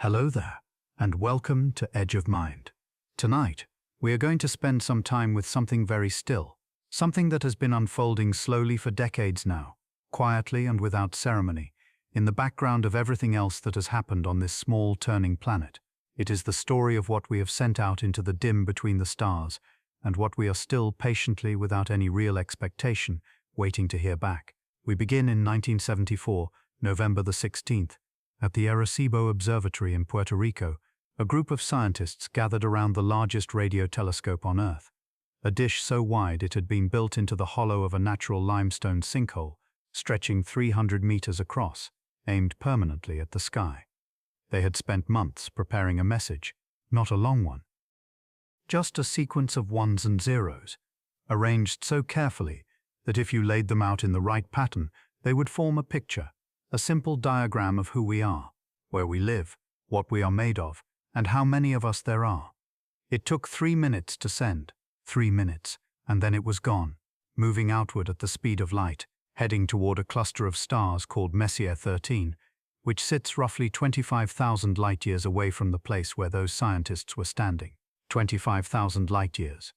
Hello there, and welcome to Edge of Mind. Tonight, we are going to spend some time with something very still, something that has been unfolding slowly for decades now, quietly and without ceremony, in the background of everything else that has happened on this small turning planet. It is the story of what we have sent out into the dim between the stars, and what we are still patiently, without any real expectation, waiting to hear back. We begin in 1974, November the 16th, at the Arecibo Observatory in Puerto Rico. A group of scientists gathered around the largest radio telescope on Earth, a dish so wide it had been built into the hollow of a natural limestone sinkhole, stretching 300 meters across, aimed permanently at the sky. They had spent months preparing a message, not a long one. Just a sequence of ones and zeros, arranged so carefully that if you laid them out in the right pattern, they would form a picture, a simple diagram of who we are, where we live, what we are made of, and how many of us there are. It took 3 minutes to send, 3 minutes, and then it was gone, moving outward at the speed of light, heading toward a cluster of stars called Messier 13, which sits roughly 25,000 light-years away from the place where those scientists were standing. 25,000 light-years.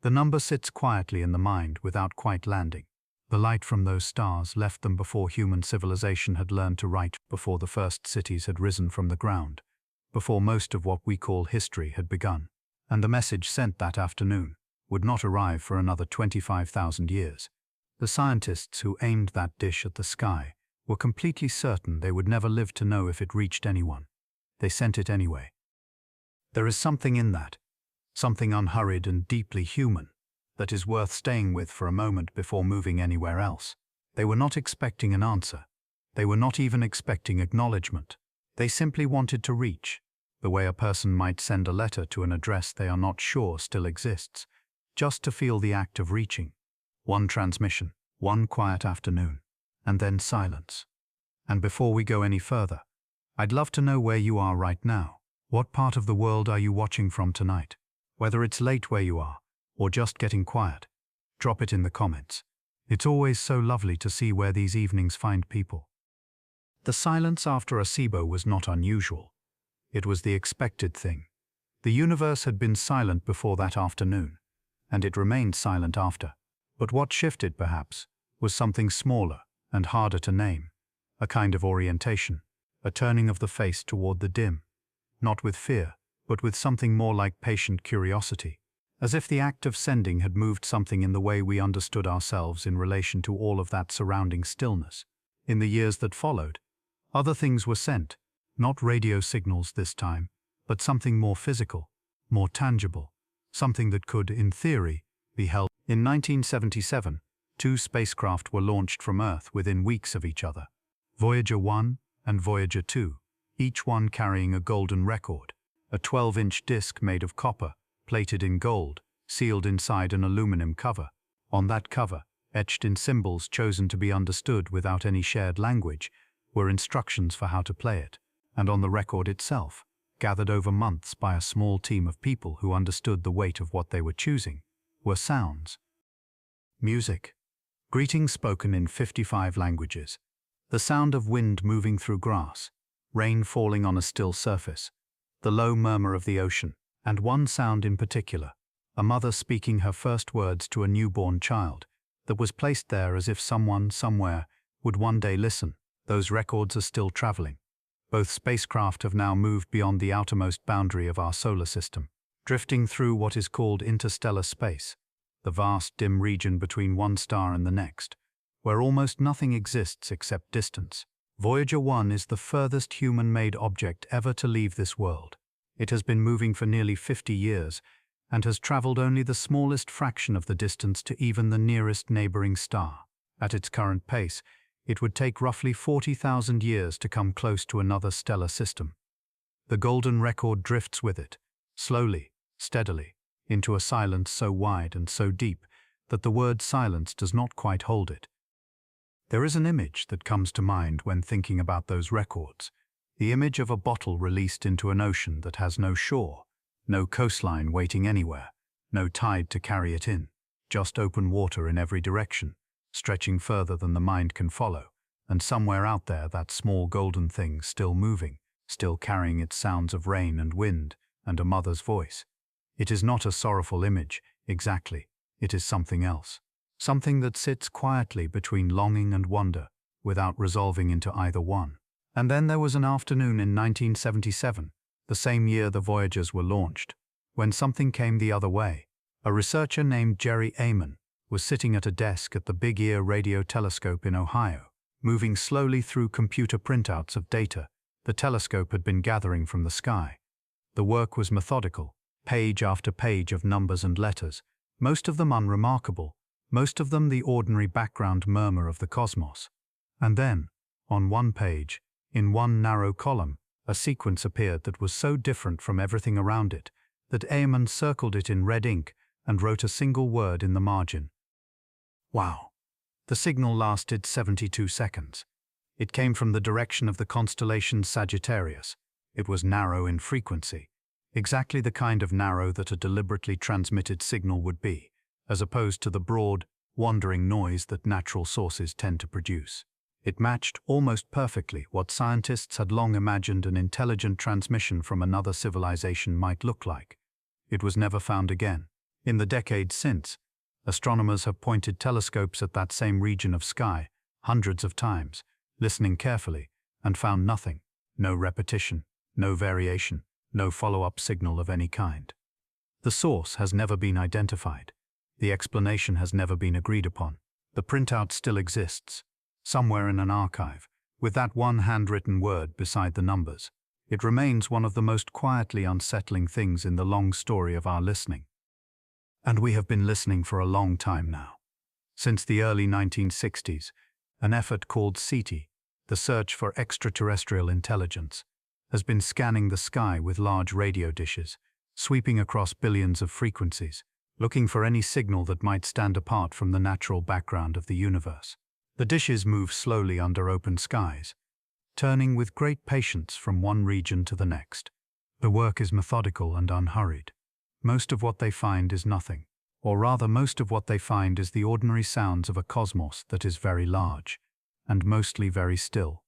The number sits quietly in the mind without quite landing. The light from those stars left them before human civilization had learned to write, before the first cities had risen from the ground, before most of what we call history had begun. And the message sent that afternoon would not arrive for another 25,000 years. The scientists who aimed that dish at the sky were completely certain they would never live to know if it reached anyone. They sent it anyway. There is something in that, something unhurried and deeply human, that is worth staying with for a moment before moving anywhere else. They were not expecting an answer. They were not even expecting acknowledgement. They simply wanted to reach, the way a person might send a letter to an address they are not sure still exists, just to feel the act of reaching. One transmission, one quiet afternoon, and then silence. And before we go any further, I'd love to know where you are right now. What part of the world are you watching from tonight? Whether it's late where you are, or just getting quiet, drop it in the comments. It's always so lovely to see where these evenings find people. The silence after Arecibo was not unusual. It was the expected thing. The universe had been silent before that afternoon, and it remained silent after. But what shifted, perhaps, was something smaller and harder to name, a kind of orientation, a turning of the face toward the dim, not with fear, but with something more like patient curiosity, as if the act of sending had moved something in the way we understood ourselves in relation to all of that surrounding stillness. In the years that followed, other things were sent, not radio signals this time, but something more physical, more tangible, something that could, in theory, be held. In 1977, 2 spacecraft were launched from Earth within weeks of each other, Voyager 1 and Voyager 2, each one carrying a golden record, a 12-inch disc made of copper, plated in gold, sealed inside an aluminum cover. On that cover, etched in symbols chosen to be understood without any shared language, were instructions for how to play it. And on the record itself, gathered over months by a small team of people who understood the weight of what they were choosing, were sounds. Music. Greetings spoken in 55 languages. The sound of wind moving through grass, rain falling on a still surface, the low murmur of the ocean, and one sound in particular, a mother speaking her first words to a newborn child, that was placed there as if someone, somewhere, would one day listen. Those records are still traveling. Both spacecraft have now moved beyond the outermost boundary of our solar system, drifting through what is called interstellar space, the vast dim region between one star and the next, where almost nothing exists except distance. Voyager 1 is the furthest human-made object ever to leave this world. It has been moving for nearly 50 years and has traveled only the smallest fraction of the distance to even the nearest neighboring star. At its current pace, it would take roughly 40,000 years to come close to another stellar system. The golden record drifts with it, slowly, steadily, into a silence so wide and so deep that the word silence does not quite hold it. There is an image that comes to mind when thinking about those records, the image of a bottle released into an ocean that has no shore, no coastline waiting anywhere, no tide to carry it in, just open water in every direction, stretching further than the mind can follow, and somewhere out there that small golden thing still moving, still carrying its sounds of rain and wind and a mother's voice. It is not a sorrowful image, exactly. It is something else. Something that sits quietly between longing and wonder, without resolving into either one. And then there was an afternoon in 1977, the same year the Voyagers were launched, when something came the other way. A researcher named Jerry Amon was sitting at a desk at the Big Ear Radio Telescope in Ohio, moving slowly through computer printouts of data the telescope had been gathering from the sky. The work was methodical, page after page of numbers and letters, most of them unremarkable, most of them the ordinary background murmur of the cosmos. And then, on one page, in one narrow column, a sequence appeared that was so different from everything around it that Amon circled it in red ink and wrote a single word in the margin. Wow. The signal lasted 72 seconds. It came from the direction of the constellation Sagittarius. It was narrow in frequency, exactly the kind of narrow that a deliberately transmitted signal would be, as opposed to the broad, wandering noise that natural sources tend to produce. It matched almost perfectly what scientists had long imagined an intelligent transmission from another civilization might look like. It was never found again. In the decades since, astronomers have pointed telescopes at that same region of sky hundreds of times, listening carefully, and found nothing, no repetition, no variation, no follow-up signal of any kind. The source has never been identified. The explanation has never been agreed upon. The printout still exists, somewhere in an archive, with that one handwritten word beside the numbers. It remains one of the most quietly unsettling things in the long story of our listening. And we have been listening for a long time now. Since the early 1960s, an effort called SETI, the Search for Extraterrestrial Intelligence, has been scanning the sky with large radio dishes, sweeping across billions of frequencies, looking for any signal that might stand apart from the natural background of the universe. The dishes move slowly under open skies, turning with great patience from one region to the next. The work is methodical and unhurried. Most of what they find is nothing, or rather most of what they find is the ordinary sounds of a cosmos that is very large, and mostly very still.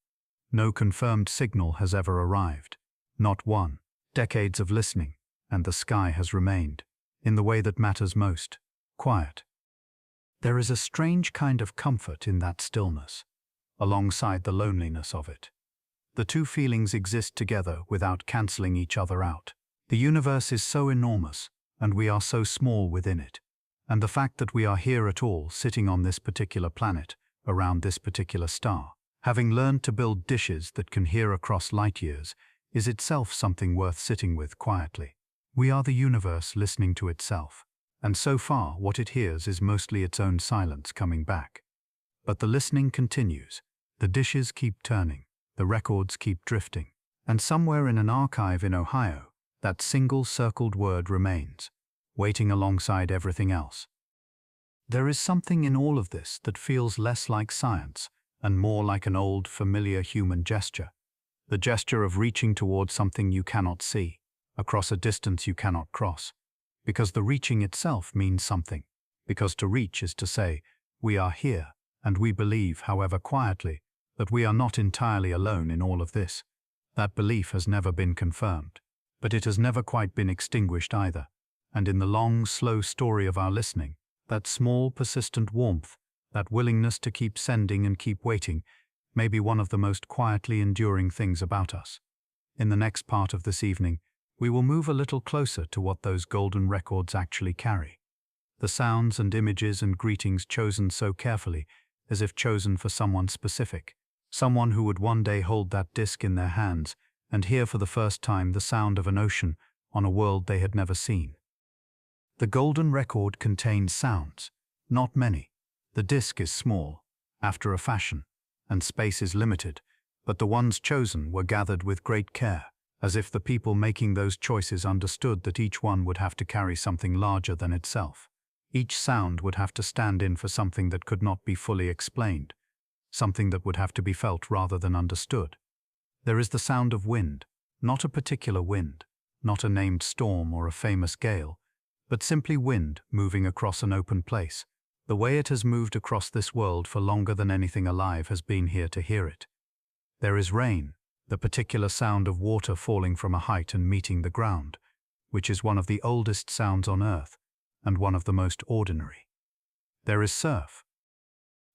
No confirmed signal has ever arrived, not one. Decades of listening, and the sky has remained, in the way that matters most, quiet. There is a strange kind of comfort in that stillness, alongside the loneliness of it. The two feelings exist together without cancelling each other out. The universe is so enormous, and we are so small within it. And the fact that we are here at all, sitting on this particular planet, around this particular star, having learned to build dishes that can hear across light years, is itself something worth sitting with quietly. We are the universe listening to itself, and so far what it hears is mostly its own silence coming back. But the listening continues. The dishes keep turning, the records keep drifting, and somewhere in an archive in Ohio, that single circled word remains, waiting alongside everything else. There is something in all of this that feels less like science and more like an old, familiar human gesture. The gesture of reaching towards something you cannot see, across a distance you cannot cross. Because the reaching itself means something. Because to reach is to say, we are here, and we believe, however quietly, that we are not entirely alone in all of this. That belief has never been confirmed. But it has never quite been extinguished either, and in the long, slow story of our listening, that small, persistent warmth, that willingness to keep sending and keep waiting, may be one of the most quietly enduring things about us. In the next part of this evening, we will move a little closer to what those golden records actually carry. The sounds and images and greetings chosen so carefully, as if chosen for someone specific, someone who would one day hold that disc in their hands and hear for the first time the sound of an ocean on a world they had never seen. The golden record contains sounds, not many. The disc is small, after a fashion, and space is limited, but the ones chosen were gathered with great care, as if the people making those choices understood that each one would have to carry something larger than itself. Each sound would have to stand in for something that could not be fully explained, something that would have to be felt rather than understood. There is the sound of wind, not a particular wind, not a named storm or a famous gale, but simply wind moving across an open place, the way it has moved across this world for longer than anything alive has been here to hear it. There is rain, the particular sound of water falling from a height and meeting the ground, which is one of the oldest sounds on Earth and one of the most ordinary. There is surf,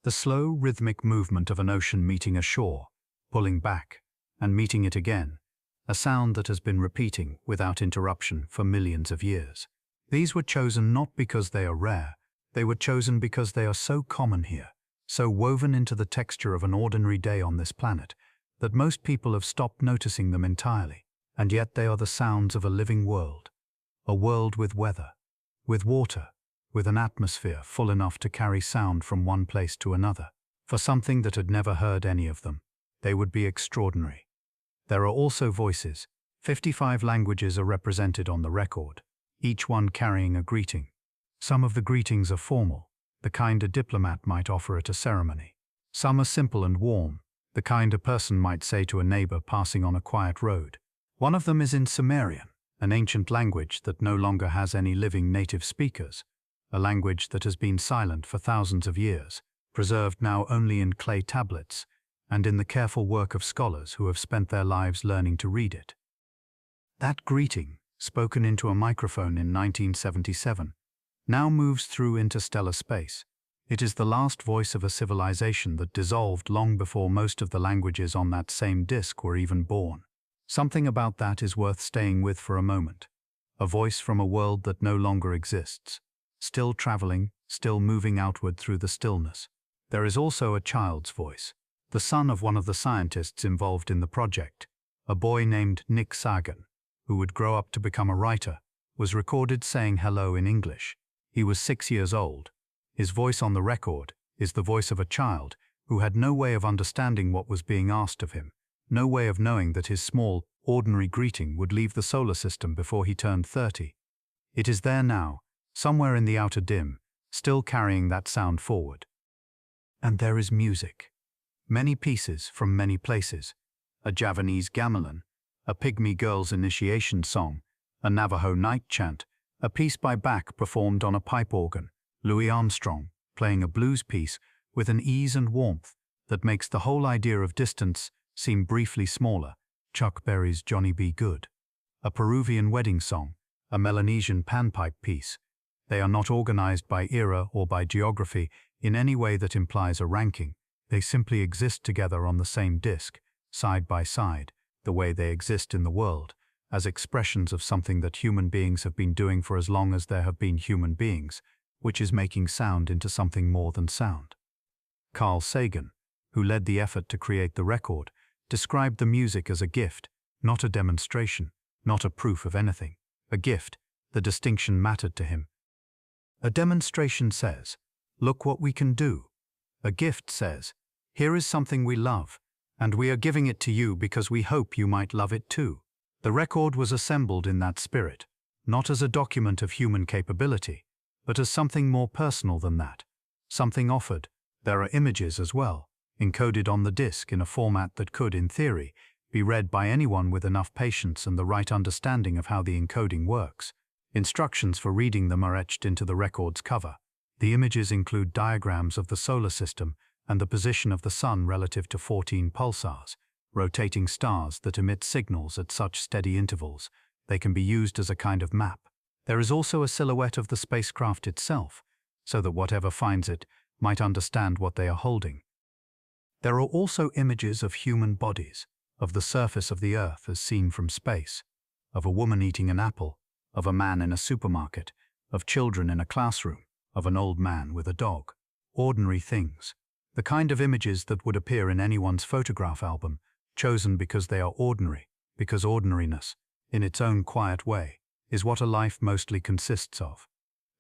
the slow, rhythmic movement of an ocean meeting a shore, pulling back, and meeting it again, a sound that has been repeating without interruption for millions of years. These were chosen not because they are rare, they were chosen because they are so common here, so woven into the texture of an ordinary day on this planet, that most people have stopped noticing them entirely, and yet they are the sounds of a living world. A world with weather, with water, with an atmosphere full enough to carry sound from one place to another. For something that had never heard any of them, they would be extraordinary. There are also voices. 55 languages are represented on the record, each one carrying a greeting. Some of the greetings are formal, the kind a diplomat might offer at a ceremony. Some are simple and warm, the kind a person might say to a neighbor passing on a quiet road. One of them is in Sumerian, an ancient language that no longer has any living native speakers, a language that has been silent for thousands of years, preserved now only in clay tablets, and in the careful work of scholars who have spent their lives learning to read it. That greeting, spoken into a microphone in 1977, now moves through interstellar space. It is the last voice of a civilization that dissolved long before most of the languages on that same disk were even born. Something about that is worth staying with for a moment. A voice from a world that no longer exists, still traveling, still moving outward through the stillness. There is also a child's voice, the son of one of the scientists involved in the project, a boy named Nick Sagan, who would grow up to become a writer, was recorded saying hello in English. He was 6 years old. His voice on the record is the voice of a child who had no way of understanding what was being asked of him, no way of knowing that his small, ordinary greeting would leave the solar system before he turned 30. It is there now, somewhere in the outer dim, still carrying that sound forward. And there is music. Many pieces from many places. A Javanese gamelan, a Pygmy girl's initiation song, a Navajo night chant, a piece by Bach performed on a pipe organ, Louis Armstrong playing a blues piece with an ease and warmth that makes the whole idea of distance seem briefly smaller, Chuck Berry's Johnny B. Good, a Peruvian wedding song, a Melanesian panpipe piece. They are not organized by era or by geography in any way that implies a ranking. They simply exist together on the same disk, side by side, the way they exist in the world, as expressions of something that human beings have been doing for as long as there have been human beings, which is making sound into something more than sound. Carl Sagan, who led the effort to create the record, described the music as a gift, not a demonstration, not a proof of anything. A gift, the distinction mattered to him. A demonstration says, "Look what we can do." A gift says, "Here is something we love, and we are giving it to you because we hope you might love it too." The record was assembled in that spirit, not as a document of human capability, but as something more personal than that, something offered. There are images as well, encoded on the disk in a format that could, in theory, be read by anyone with enough patience and the right understanding of how the encoding works. Instructions for reading them are etched into the record's cover. The images include diagrams of the solar system and the position of the sun relative to 14 pulsars, rotating stars that emit signals at such steady intervals they can be used as a kind of map. There is also a silhouette of the spacecraft itself, so that whatever finds it might understand what they are holding. There are also images of human bodies, of the surface of the Earth as seen from space, of a woman eating an apple, of a man in a supermarket, of children in a classroom, of an old man with a dog. Ordinary things. The kind of images that would appear in anyone's photograph album, chosen because they are ordinary, because ordinariness, in its own quiet way, is what a life mostly consists of.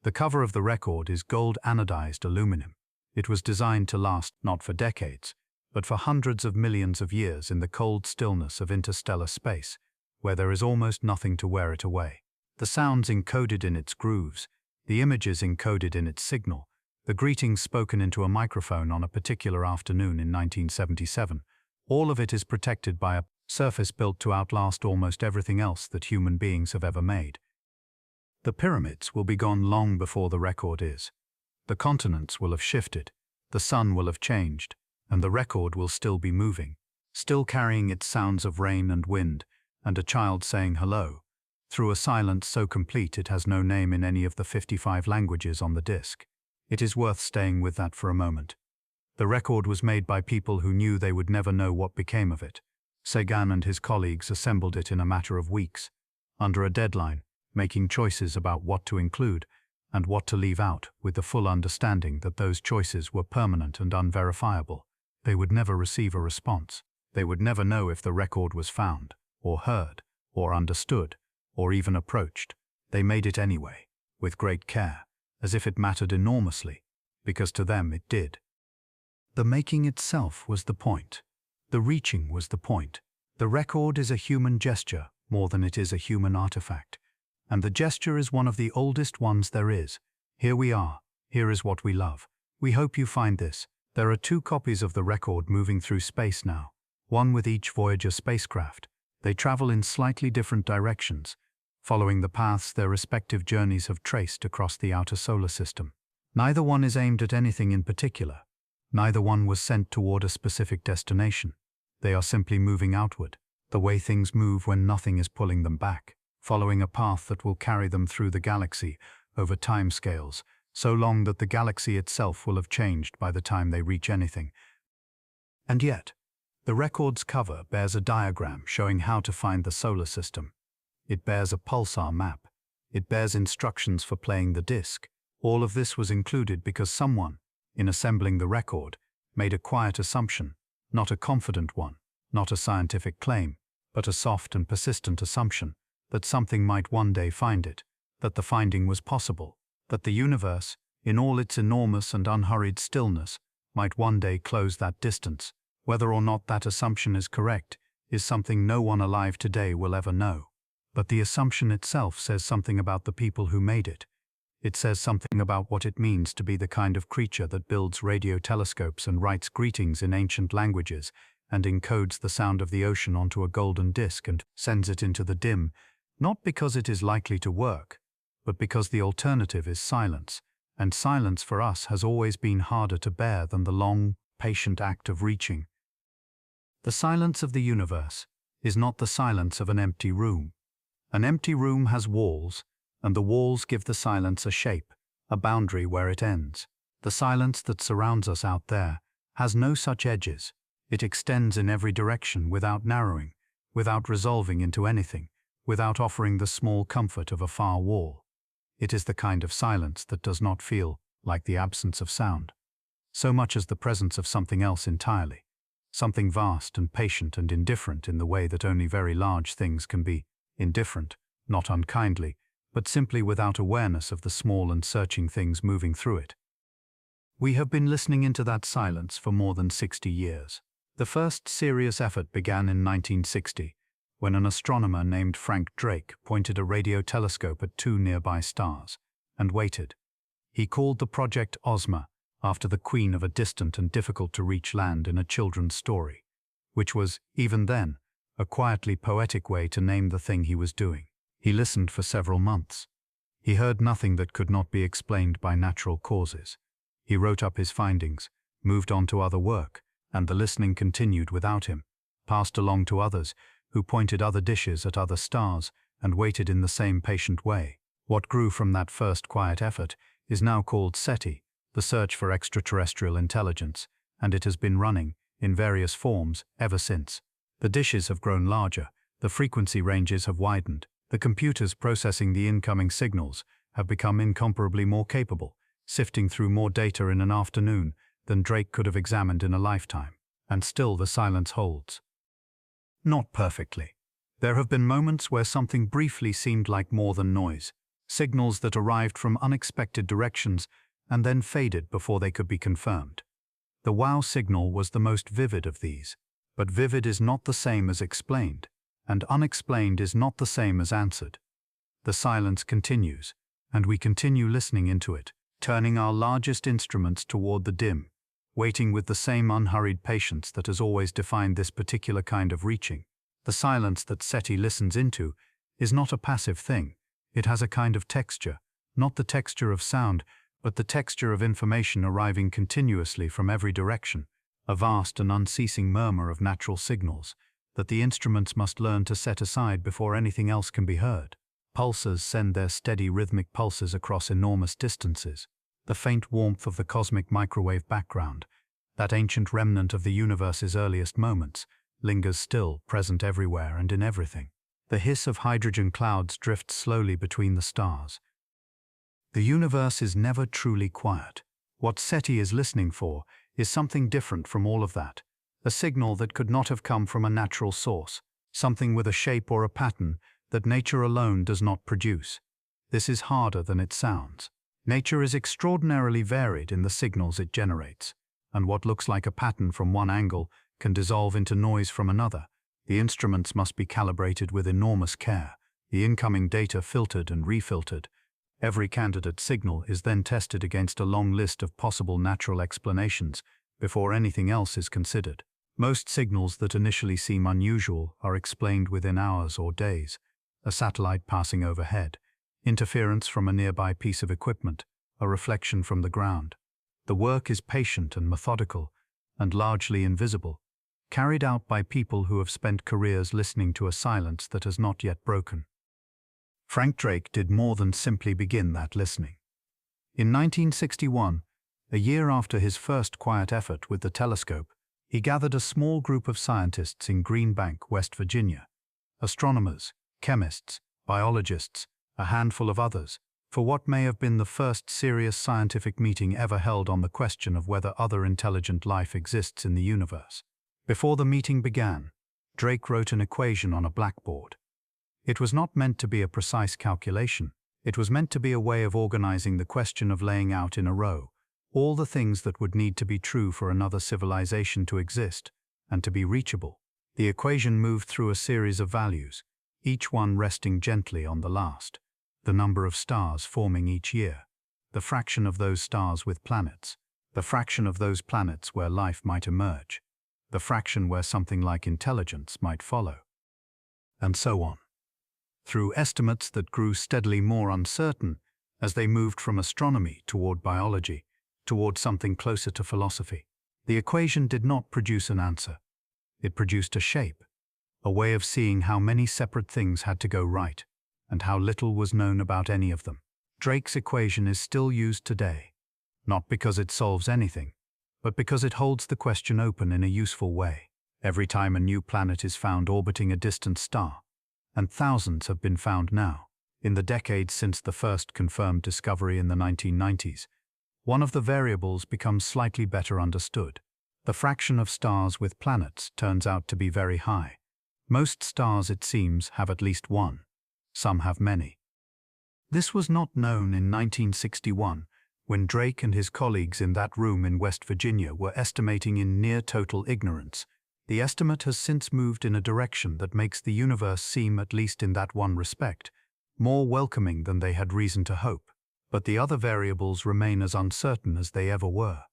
The cover of the record is gold anodized aluminum. It was designed to last not for decades, but for hundreds of millions of years in the cold stillness of interstellar space, where there is almost nothing to wear it away. The sounds encoded in its grooves, the images encoded in its signal, the greetings spoken into a microphone on a particular afternoon in 1977, all of it is protected by a surface built to outlast almost everything else that human beings have ever made. The pyramids will be gone long before the record is. The continents will have shifted, the sun will have changed, and the record will still be moving, still carrying its sounds of rain and wind, and a child saying hello, through a silence so complete it has no name in any of the 55 languages on the disc. It is worth staying with that for a moment. The record was made by people who knew they would never know what became of it. Sagan and his colleagues assembled it in a matter of weeks, under a deadline, making choices about what to include and what to leave out, with the full understanding that those choices were permanent and unverifiable. They would never receive a response. They would never know if the record was found, or heard, or understood, or even approached. They made it anyway, with great care, as if it mattered enormously, because to them it did. The making itself was the point. The reaching was the point. The record is a human gesture more than it is a human artifact. And the gesture is one of the oldest ones there is. Here we are. Here is what we love. We hope you find this. There are 2 copies of the record moving through space now, one with each Voyager spacecraft. They travel in slightly different directions, following the paths their respective journeys have traced across the outer solar system. Neither one is aimed at anything in particular. Neither one was sent toward a specific destination. They are simply moving outward, the way things move when nothing is pulling them back, following a path that will carry them through the galaxy over timescales, so long that the galaxy itself will have changed by the time they reach anything. And yet, the record's cover bears a diagram showing how to find the solar system. It bears a pulsar map. It bears instructions for playing the disc. All of this was included because someone, in assembling the record, made a quiet assumption, not a confident one, not a scientific claim, but a soft and persistent assumption, that something might one day find it, that the finding was possible, that the universe, in all its enormous and unhurried stillness, might one day close that distance. Whether or not that assumption is correct is something no one alive today will ever know. But the assumption itself says something about the people who made it. It says something about what it means to be the kind of creature that builds radio telescopes and writes greetings in ancient languages and encodes the sound of the ocean onto a golden disk and sends it into the dim, not because it is likely to work, but because the alternative is silence, and silence for us has always been harder to bear than the long, patient act of reaching. The silence of the universe is not the silence of an empty room. An empty room has walls, and the walls give the silence a shape, a boundary where it ends. The silence that surrounds us out there has no such edges. It extends in every direction without narrowing, without resolving into anything, without offering the small comfort of a far wall. It is the kind of silence that does not feel like the absence of sound, so much as the presence of something else entirely, something vast and patient and indifferent in the way that only very large things can be, indifferent, not unkindly, but simply without awareness of the small and searching things moving through it. We have been listening into that silence for more than 60 years. The first serious effort began in 1960, when an astronomer named Frank Drake pointed a radio telescope at 2 nearby stars, and waited. He called the project Ozma, after the queen of a distant and difficult-to-reach land in a children's story, which was, even then, a quietly poetic way to name the thing he was doing. He listened for several months. He heard nothing that could not be explained by natural causes. He wrote up his findings, moved on to other work, and the listening continued without him, passed along to others, who pointed other dishes at other stars and waited in the same patient way. What grew from that first quiet effort is now called SETI, the Search for Extraterrestrial Intelligence, and it has been running, in various forms, ever since. The dishes have grown larger, the frequency ranges have widened, the computers processing the incoming signals have become incomparably more capable, sifting through more data in an afternoon than Drake could have examined in a lifetime, and still the silence holds. Not perfectly. There have been moments where something briefly seemed like more than noise, signals that arrived from unexpected directions and then faded before they could be confirmed. The wow signal was the most vivid of these, but vivid is not the same as explained, and unexplained is not the same as answered. The silence continues, and we continue listening into it, turning our largest instruments toward the dim, waiting with the same unhurried patience that has always defined this particular kind of reaching. The silence that SETI listens into is not a passive thing. It has a kind of texture, not the texture of sound, but the texture of information arriving continuously from every direction, a vast and unceasing murmur of natural signals that the instruments must learn to set aside before anything else can be heard. Pulsars send their steady rhythmic pulses across enormous distances. The faint warmth of the cosmic microwave background, that ancient remnant of the universe's earliest moments, lingers still, present everywhere and in everything. The hiss of hydrogen clouds drifts slowly between the stars. The universe is never truly quiet. What SETI is listening for is something different from all of that. A signal that could not have come from a natural source, something with a shape or a pattern that nature alone does not produce. This is harder than it sounds. Nature is extraordinarily varied in the signals it generates, and what looks like a pattern from one angle can dissolve into noise from another. The instruments must be calibrated with enormous care, the incoming data filtered and refiltered. Every candidate signal is then tested against a long list of possible natural explanations before anything else is considered. Most signals that initially seem unusual are explained within hours or days. A satellite passing overhead, interference from a nearby piece of equipment, a reflection from the ground. The work is patient and methodical, and largely invisible, carried out by people who have spent careers listening to a silence that has not yet broken. Frank Drake did more than simply begin that listening. In 1961, a year after his first quiet effort with the telescope, he gathered a small group of scientists in Green Bank, West Virginia. Astronomers, chemists, biologists, a handful of others, for what may have been the first serious scientific meeting ever held on the question of whether other intelligent life exists in the universe. Before the meeting began, Drake wrote an equation on a blackboard. It was not meant to be a precise calculation. It was meant to be a way of organizing the question of laying out in a row all the things that would need to be true for another civilization to exist and to be reachable. The equation moved through a series of values, each one resting gently on the last. The number of stars forming each year, the fraction of those stars with planets, the fraction of those planets where life might emerge, the fraction where something like intelligence might follow, and so on. Through estimates that grew steadily more uncertain as they moved from astronomy toward biology, toward something closer to philosophy. The equation did not produce an answer. It produced a shape, a way of seeing how many separate things had to go right, and how little was known about any of them. Drake's equation is still used today, not because it solves anything, but because it holds the question open in a useful way. Every time a new planet is found orbiting a distant star, and thousands have been found now, in the decades since the first confirmed discovery in the 1990s, one of the variables becomes slightly better understood. The fraction of stars with planets turns out to be very high. Most stars, it seems, have at least one. Some have many. This was not known in 1961, when Drake and his colleagues in that room in West Virginia were estimating in near total ignorance. The estimate has since moved in a direction that makes the universe seem, at least in that one respect, more welcoming than they had reason to hope. But the other variables remain as uncertain as they ever were.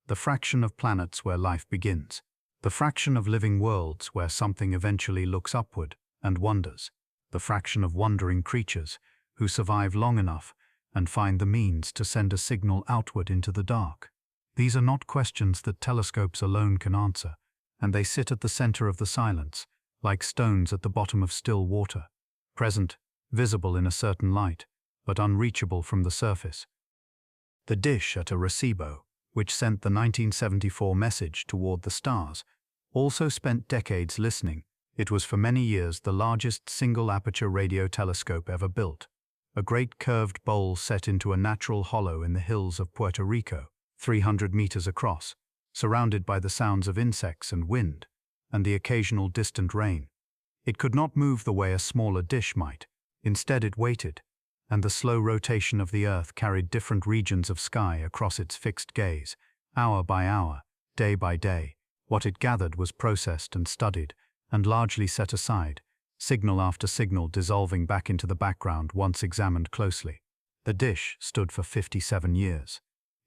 The fraction of planets where life begins, the fraction of living worlds where something eventually looks upward and wonders, the fraction of wandering creatures who survive long enough and find the means to send a signal outward into the dark. These are not questions that telescopes alone can answer, and they sit at the center of the silence, like stones at the bottom of still water, present, visible in a certain light, but unreachable from the surface. The dish at Arecibo, which sent the 1974 message toward the stars, also spent decades listening. It was for many years the largest single-aperture radio telescope ever built, a great curved bowl set into a natural hollow in the hills of Puerto Rico, 300 meters across, surrounded by the sounds of insects and wind, and the occasional distant rain. It could not move the way a smaller dish might. Instead it waited, and the slow rotation of the Earth carried different regions of sky across its fixed gaze, hour by hour, day by day. What it gathered was processed and studied, and largely set aside, signal after signal dissolving back into the background once examined closely. The dish stood for 57 years.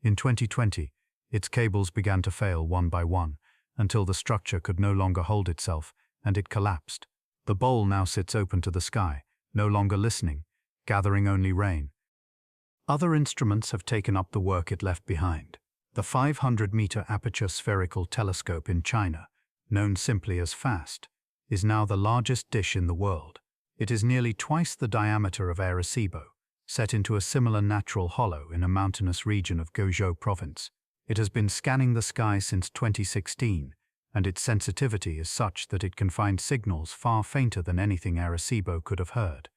In 2020, its cables began to fail one by one, until the structure could no longer hold itself, and it collapsed. The bowl now sits open to the sky, no longer listening, gathering only rain. Other instruments have taken up the work it left behind. The 500-meter aperture spherical telescope in China, known simply as FAST, is now the largest dish in the world. It is nearly twice the diameter of Arecibo, set into a similar natural hollow in a mountainous region of Guizhou province. It has been scanning the sky since 2016, and its sensitivity is such that it can find signals far fainter than anything Arecibo could have heard.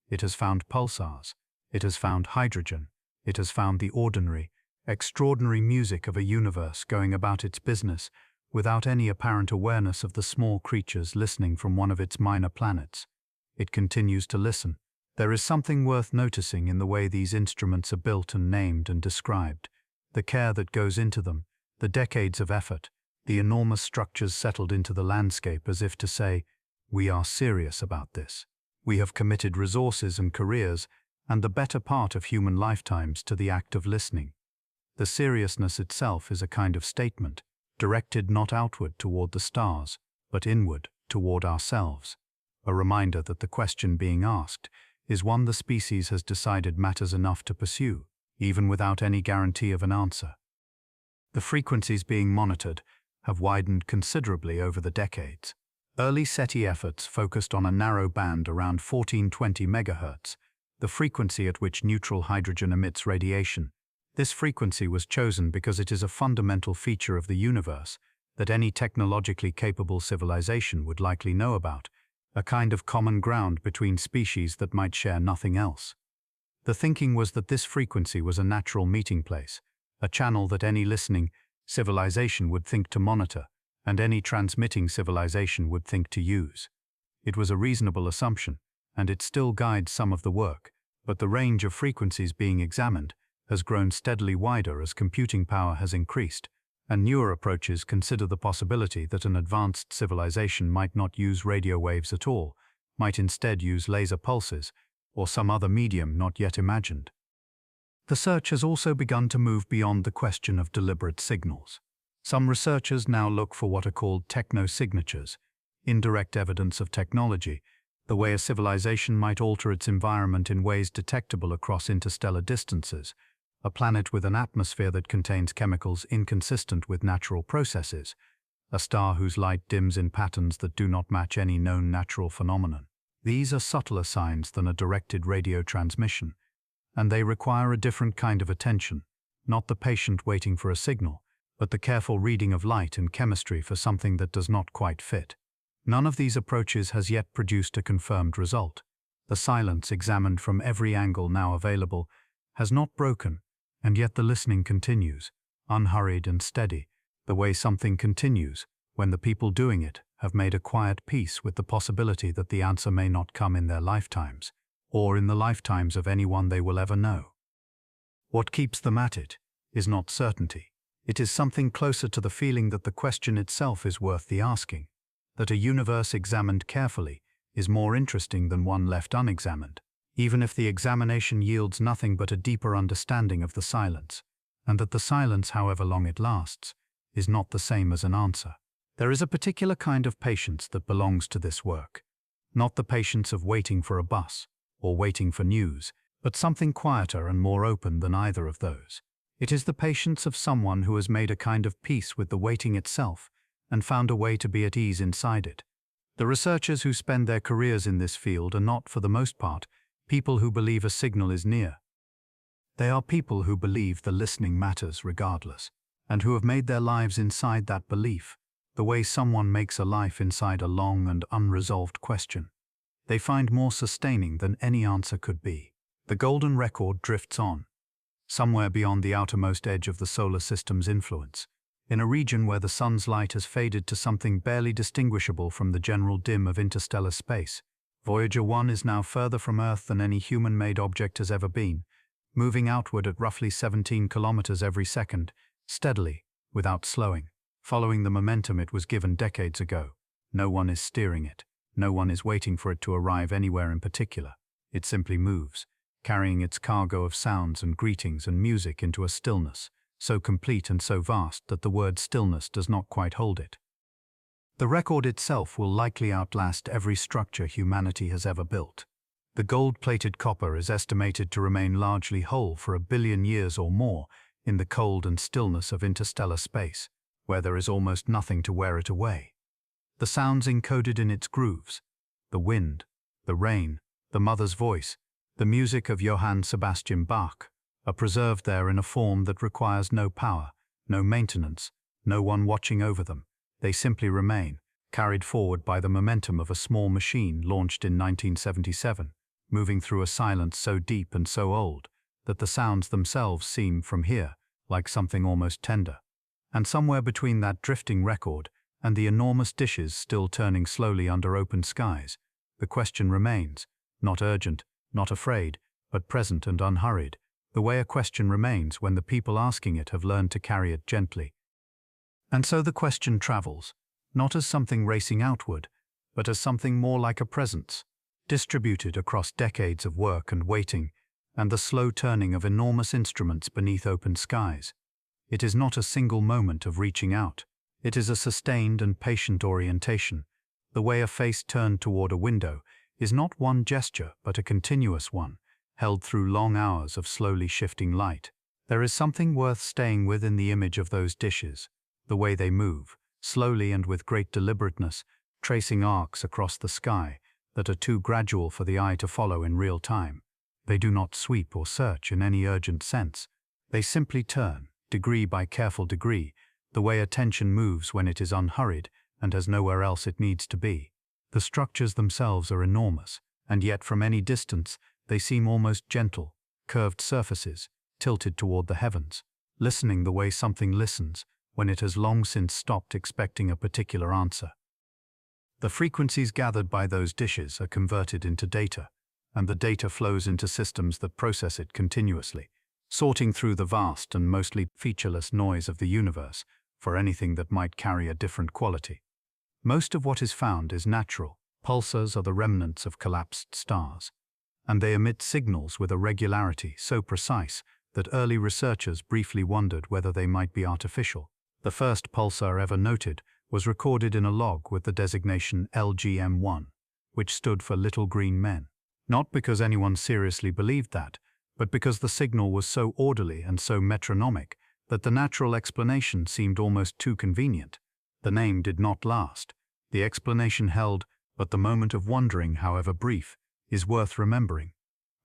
It has found pulsars. It has found hydrogen. It has found the ordinary, extraordinary music of a universe going about its business without any apparent awareness of the small creatures listening from one of its minor planets. It continues to listen. There is something worth noticing in the way these instruments are built and named and described, the care that goes into them, the decades of effort, the enormous structures settled into the landscape as if to say, we are serious about this. We have committed resources and careers and the better part of human lifetimes to the act of listening. The seriousness itself is a kind of statement, directed not outward toward the stars, but inward toward ourselves. A reminder that the question being asked is one the species has decided matters enough to pursue, even without any guarantee of an answer. The frequencies being monitored have widened considerably over the decades. Early SETI efforts focused on a narrow band around 1420 MHz, the frequency at which neutral hydrogen emits radiation. This frequency was chosen because it is a fundamental feature of the universe that any technologically capable civilization would likely know about, a kind of common ground between species that might share nothing else. The thinking was that this frequency was a natural meeting place, a channel that any listening civilization would think to monitor, and any transmitting civilization would think to use. It was a reasonable assumption, and it still guides some of the work, but the range of frequencies being examined has grown steadily wider as computing power has increased, and newer approaches consider the possibility that an advanced civilization might not use radio waves at all, might instead use laser pulses, or some other medium not yet imagined. The search has also begun to move beyond the question of deliberate signals. Some researchers now look for what are called techno-signatures, indirect evidence of technology, the way a civilization might alter its environment in ways detectable across interstellar distances, a planet with an atmosphere that contains chemicals inconsistent with natural processes, a star whose light dims in patterns that do not match any known natural phenomenon. These are subtler signs than a directed radio transmission, and they require a different kind of attention, not the patient waiting for a signal, but the careful reading of light and chemistry for something that does not quite fit. None of these approaches has yet produced a confirmed result. The silence, examined from every angle now available, has not broken, and yet the listening continues, unhurried and steady, the way something continues when the people doing it have made a quiet peace with the possibility that the answer may not come in their lifetimes, or in the lifetimes of anyone they will ever know. What keeps them at it is not certainty. It is something closer to the feeling that the question itself is worth the asking, that a universe examined carefully is more interesting than one left unexamined, even if the examination yields nothing but a deeper understanding of the silence, and that the silence, however long it lasts, is not the same as an answer. There is a particular kind of patience that belongs to this work, not the patience of waiting for a bus or waiting for news, but something quieter and more open than either of those. It is the patience of someone who has made a kind of peace with the waiting itself and found a way to be at ease inside it. The researchers who spend their careers in this field are not, for the most part, people who believe a signal is near. They are people who believe the listening matters regardless, and who have made their lives inside that belief, the way someone makes a life inside a long and unresolved question. They find more sustaining than any answer could be. The golden record drifts on, somewhere beyond the outermost edge of the solar system's influence, in a region where the sun's light has faded to something barely distinguishable from the general dim of interstellar space. Voyager 1 is now further from Earth than any human-made object has ever been, moving outward at roughly 17 kilometers every second, steadily, without slowing, following the momentum it was given decades ago. No one is steering it. No one is waiting for it to arrive anywhere in particular. It simply moves, carrying its cargo of sounds and greetings and music into a stillness, so complete and so vast that the word stillness does not quite hold it. The record itself will likely outlast every structure humanity has ever built. The gold-plated copper is estimated to remain largely whole for 1 billion years or more in the cold and stillness of interstellar space, where there is almost nothing to wear it away. The sounds encoded in its grooves, the wind, the rain, the mother's voice, the music of Johann Sebastian Bach, are preserved there in a form that requires no power, no maintenance, no one watching over them. They simply remain, carried forward by the momentum of a small machine launched in 1977, moving through a silence so deep and so old that the sounds themselves seem, from here, like something almost tender. And somewhere between that drifting record and the enormous dishes still turning slowly under open skies, the question remains, not urgent, not afraid, but present and unhurried, the way a question remains when the people asking it have learned to carry it gently. And so the question travels, not as something racing outward, but as something more like a presence, distributed across decades of work and waiting, and the slow turning of enormous instruments beneath open skies. It is not a single moment of reaching out. It is a sustained and patient orientation. The way a face turned toward a window is not one gesture, but a continuous one, held through long hours of slowly shifting light. There is something worth staying with in the image of those dishes, the way they move, slowly and with great deliberateness, tracing arcs across the sky that are too gradual for the eye to follow in real time. They do not sweep or search in any urgent sense. They simply turn, degree by careful degree, the way attention moves when it is unhurried and has nowhere else it needs to be. The structures themselves are enormous, and yet from any distance they seem almost gentle, curved surfaces, tilted toward the heavens, listening the way something listens when it has long since stopped expecting a particular answer. The frequencies gathered by those dishes are converted into data, and the data flows into systems that process it continuously, sorting through the vast and mostly featureless noise of the universe for anything that might carry a different quality. Most of what is found is natural. Pulsars are the remnants of collapsed stars, and they emit signals with a regularity so precise that early researchers briefly wondered whether they might be artificial. The first pulsar ever noted was recorded in a log with the designation LGM1, which stood for Little Green Men. Not because anyone seriously believed that, but because the signal was so orderly and so metronomic that the natural explanation seemed almost too convenient. The name did not last. The explanation held, but the moment of wondering, however brief, is worth remembering.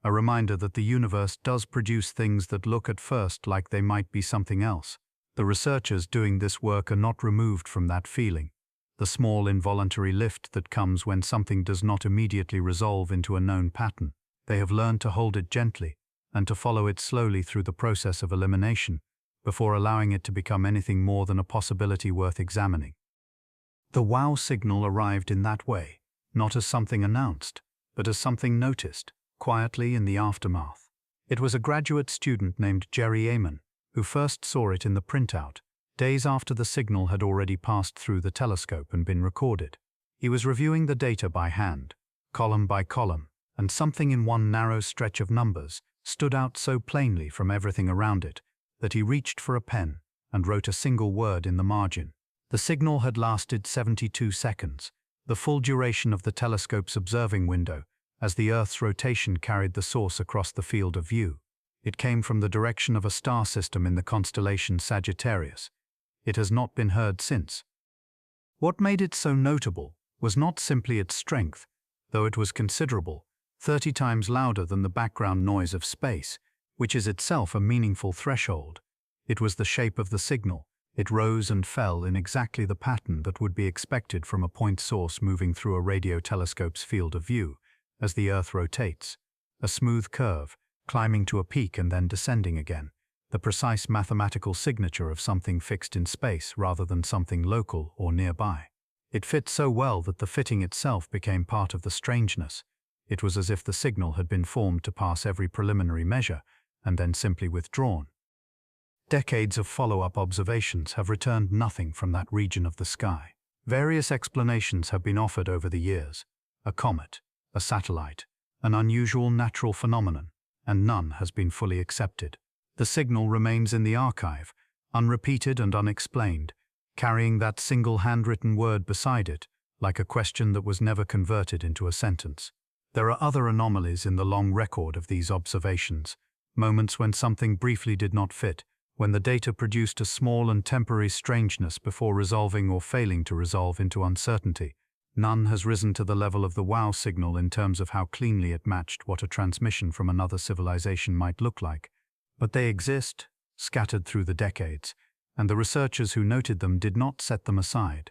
A reminder that the universe does produce things that look at first like they might be something else. The researchers doing this work are not removed from that feeling, the small involuntary lift that comes when something does not immediately resolve into a known pattern. They have learned to hold it gently and to follow it slowly through the process of elimination, before allowing it to become anything more than a possibility worth examining. The wow signal arrived in that way, not as something announced, but as something noticed, quietly in the aftermath. It was a graduate student named Jerry Amon who first saw it in the printout, days after the signal had already passed through the telescope and been recorded. He was reviewing the data by hand, column by column, and something in one narrow stretch of numbers stood out so plainly from everything around it that he reached for a pen and wrote a single word in the margin. The signal had lasted 72 seconds, the full duration of the telescope's observing window, as the Earth's rotation carried the source across the field of view. It came from the direction of a star system in the constellation Sagittarius. It has not been heard since. What made it so notable was not simply its strength, though it was considerable, 30 times louder than the background noise of space, which is itself a meaningful threshold. It was the shape of the signal. It rose and fell in exactly the pattern that would be expected from a point source moving through a radio telescope's field of view, as the Earth rotates. A smooth curve, climbing to a peak and then descending again, the precise mathematical signature of something fixed in space rather than something local or nearby. It fit so well that the fitting itself became part of the strangeness. It was as if the signal had been formed to pass every preliminary measure and then simply withdrawn. Decades of follow-up observations have returned nothing from that region of the sky. Various explanations have been offered over the years: a comet, a satellite, an unusual natural phenomenon, and none has been fully accepted. The signal remains in the archive, unrepeated and unexplained, carrying that single handwritten word beside it, like a question that was never converted into a sentence. There are other anomalies in the long record of these observations, moments when something briefly did not fit, when the data produced a small and temporary strangeness before resolving or failing to resolve into uncertainty. None has risen to the level of the wow signal in terms of how cleanly it matched what a transmission from another civilization might look like. But they exist, scattered through the decades, and the researchers who noted them did not set them aside.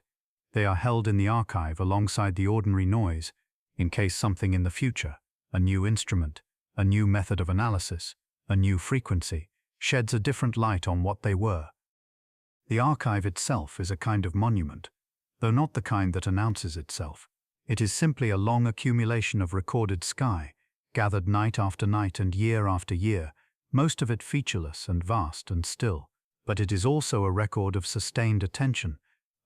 They are held in the archive alongside the ordinary noise, in case something in the future, a new instrument, a new method of analysis, a new frequency, sheds a different light on what they were. The archive itself is a kind of monument, though not the kind that announces itself. It is simply a long accumulation of recorded sky, gathered night after night and year after year, most of it featureless and vast and still. But it is also a record of sustained attention,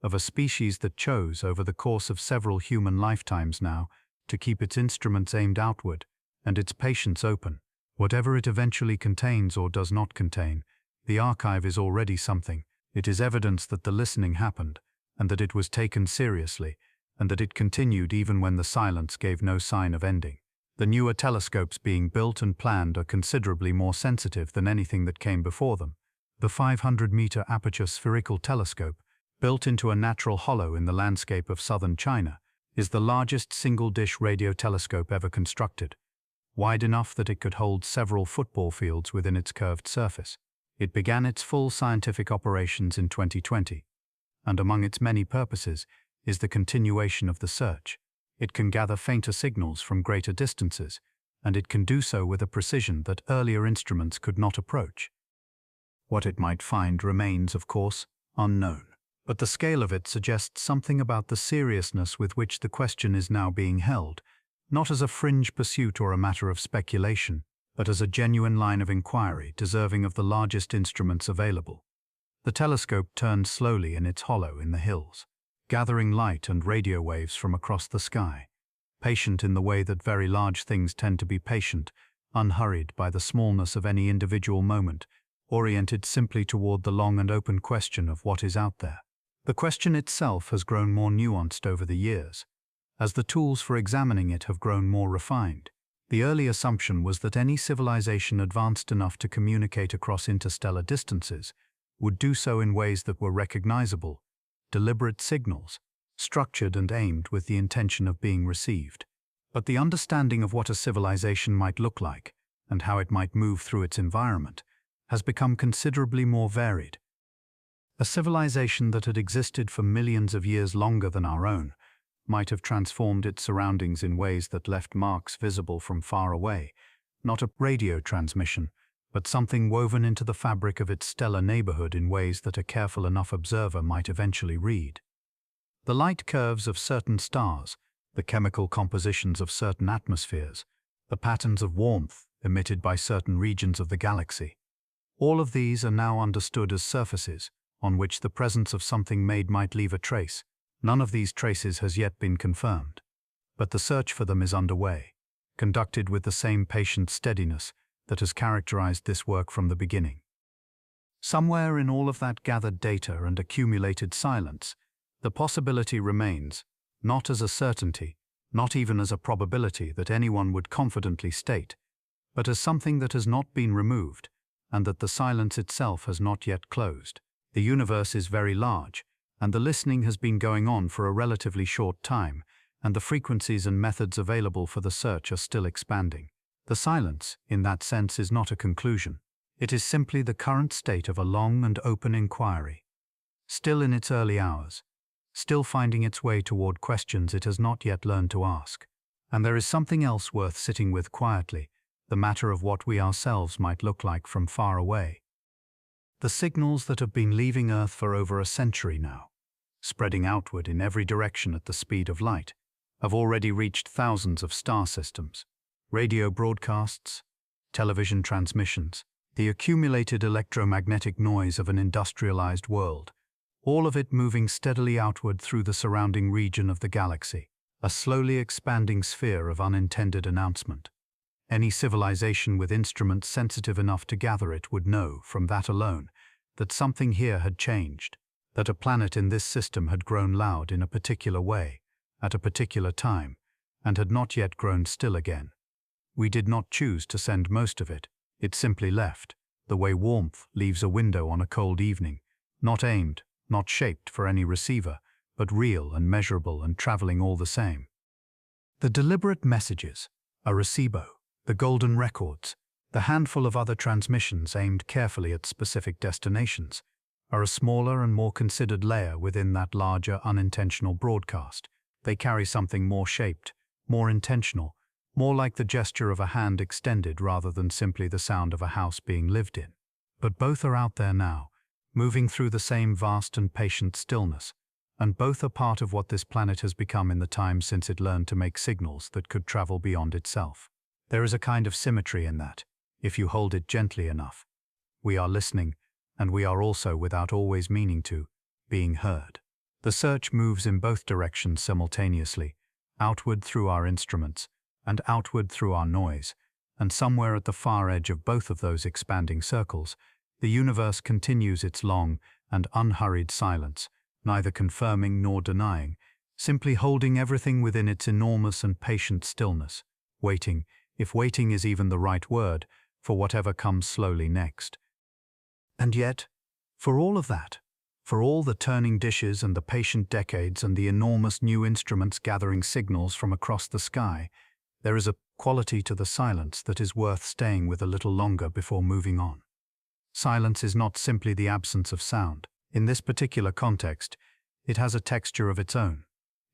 of a species that chose, over the course of several human lifetimes now, to keep its instruments aimed outward and its patience open. Whatever it eventually contains or does not contain, the archive is already something. It is evidence that the listening happened, and that it was taken seriously, and that it continued even when the silence gave no sign of ending. The newer telescopes being built and planned are considerably more sensitive than anything that came before them. The 500-meter aperture spherical telescope, built into a natural hollow in the landscape of southern China, is the largest single-dish radio telescope ever constructed, wide enough that it could hold several football fields within its curved surface. It began its full scientific operations in 2020, and among its many purposes is the continuation of the search. It can gather fainter signals from greater distances, and it can do so with a precision that earlier instruments could not approach. What it might find remains, of course, unknown, but the scale of it suggests something about the seriousness with which the question is now being held, not as a fringe pursuit or a matter of speculation, but as a genuine line of inquiry deserving of the largest instruments available. The telescope turned slowly in its hollow in the hills, gathering light and radio waves from across the sky, patient in the way that very large things tend to be patient, unhurried by the smallness of any individual moment, oriented simply toward the long and open question of what is out there. The question itself has grown more nuanced over the years, as the tools for examining it have grown more refined. The early assumption was that any civilization advanced enough to communicate across interstellar distances would do so in ways that were recognizable, deliberate signals, structured and aimed with the intention of being received. But the understanding of what a civilization might look like, and how it might move through its environment, has become considerably more varied. A civilization that had existed for millions of years longer than our own might have transformed its surroundings in ways that left marks visible from far away, not a radio transmission, but something woven into the fabric of its stellar neighborhood in ways that a careful enough observer might eventually read. The light curves of certain stars, the chemical compositions of certain atmospheres, the patterns of warmth emitted by certain regions of the galaxy, all of these are now understood as surfaces on which the presence of something made might leave a trace. None of these traces has yet been confirmed, but the search for them is underway, conducted with the same patient steadiness that has characterized this work from the beginning. Somewhere in all of that gathered data and accumulated silence, the possibility remains, not as a certainty, not even as a probability that anyone would confidently state, but as something that has not been removed, and that the silence itself has not yet closed. The universe is very large, and the listening has been going on for a relatively short time, and the frequencies and methods available for the search are still expanding. The silence, in that sense, is not a conclusion. It is simply the current state of a long and open inquiry, still in its early hours, still finding its way toward questions it has not yet learned to ask. And there is something else worth sitting with quietly, the matter of what we ourselves might look like from far away. The signals that have been leaving Earth for over a century now, spreading outward in every direction at the speed of light, have already reached thousands of star systems. Radio broadcasts, television transmissions, the accumulated electromagnetic noise of an industrialized world, all of it moving steadily outward through the surrounding region of the galaxy, a slowly expanding sphere of unintended announcement. Any civilization with instruments sensitive enough to gather it would know, from that alone, that something here had changed, that a planet in this system had grown loud in a particular way, at a particular time, and had not yet grown still again. We did not choose to send most of it. It simply left, the way warmth leaves a window on a cold evening, not aimed, not shaped for any receiver, but real and measurable and traveling all the same. The deliberate messages, a receivo, the golden records, the handful of other transmissions aimed carefully at specific destinations, are a smaller and more considered layer within that larger unintentional broadcast. They carry something more shaped, more intentional, more like the gesture of a hand extended rather than simply the sound of a house being lived in. But both are out there now, moving through the same vast and patient stillness, and both are part of what this planet has become in the time since it learned to make signals that could travel beyond itself. There is a kind of symmetry in that, if you hold it gently enough. We are listening, and we are also, without always meaning to, being heard. The search moves in both directions simultaneously, outward through our instruments, and outward through our noise, and somewhere at the far edge of both of those expanding circles, the universe continues its long and unhurried silence, neither confirming nor denying, simply holding everything within its enormous and patient stillness, waiting, if waiting is even the right word, for whatever comes slowly next. And yet, for all of that, for all the turning dishes and the patient decades and the enormous new instruments gathering signals from across the sky, there is a quality to the silence that is worth staying with a little longer before moving on. Silence is not simply the absence of sound. In this particular context, it has a texture of its own.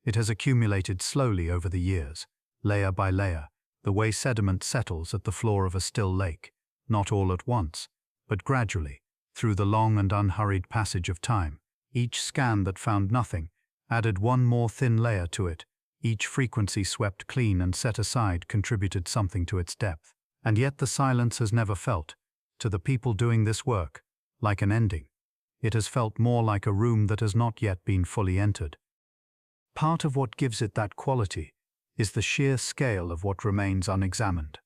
It has accumulated slowly over the years, layer by layer, the way sediment settles at the floor of a still lake, not all at once, but gradually, through the long and unhurried passage of time. Each scan that found nothing added one more thin layer to it. Each frequency swept clean and set aside contributed something to its depth. And yet the silence has never felt, to the people doing this work, like an ending. It has felt more like a room that has not yet been fully entered. Part of what gives it that quality is the sheer scale of what remains unexamined.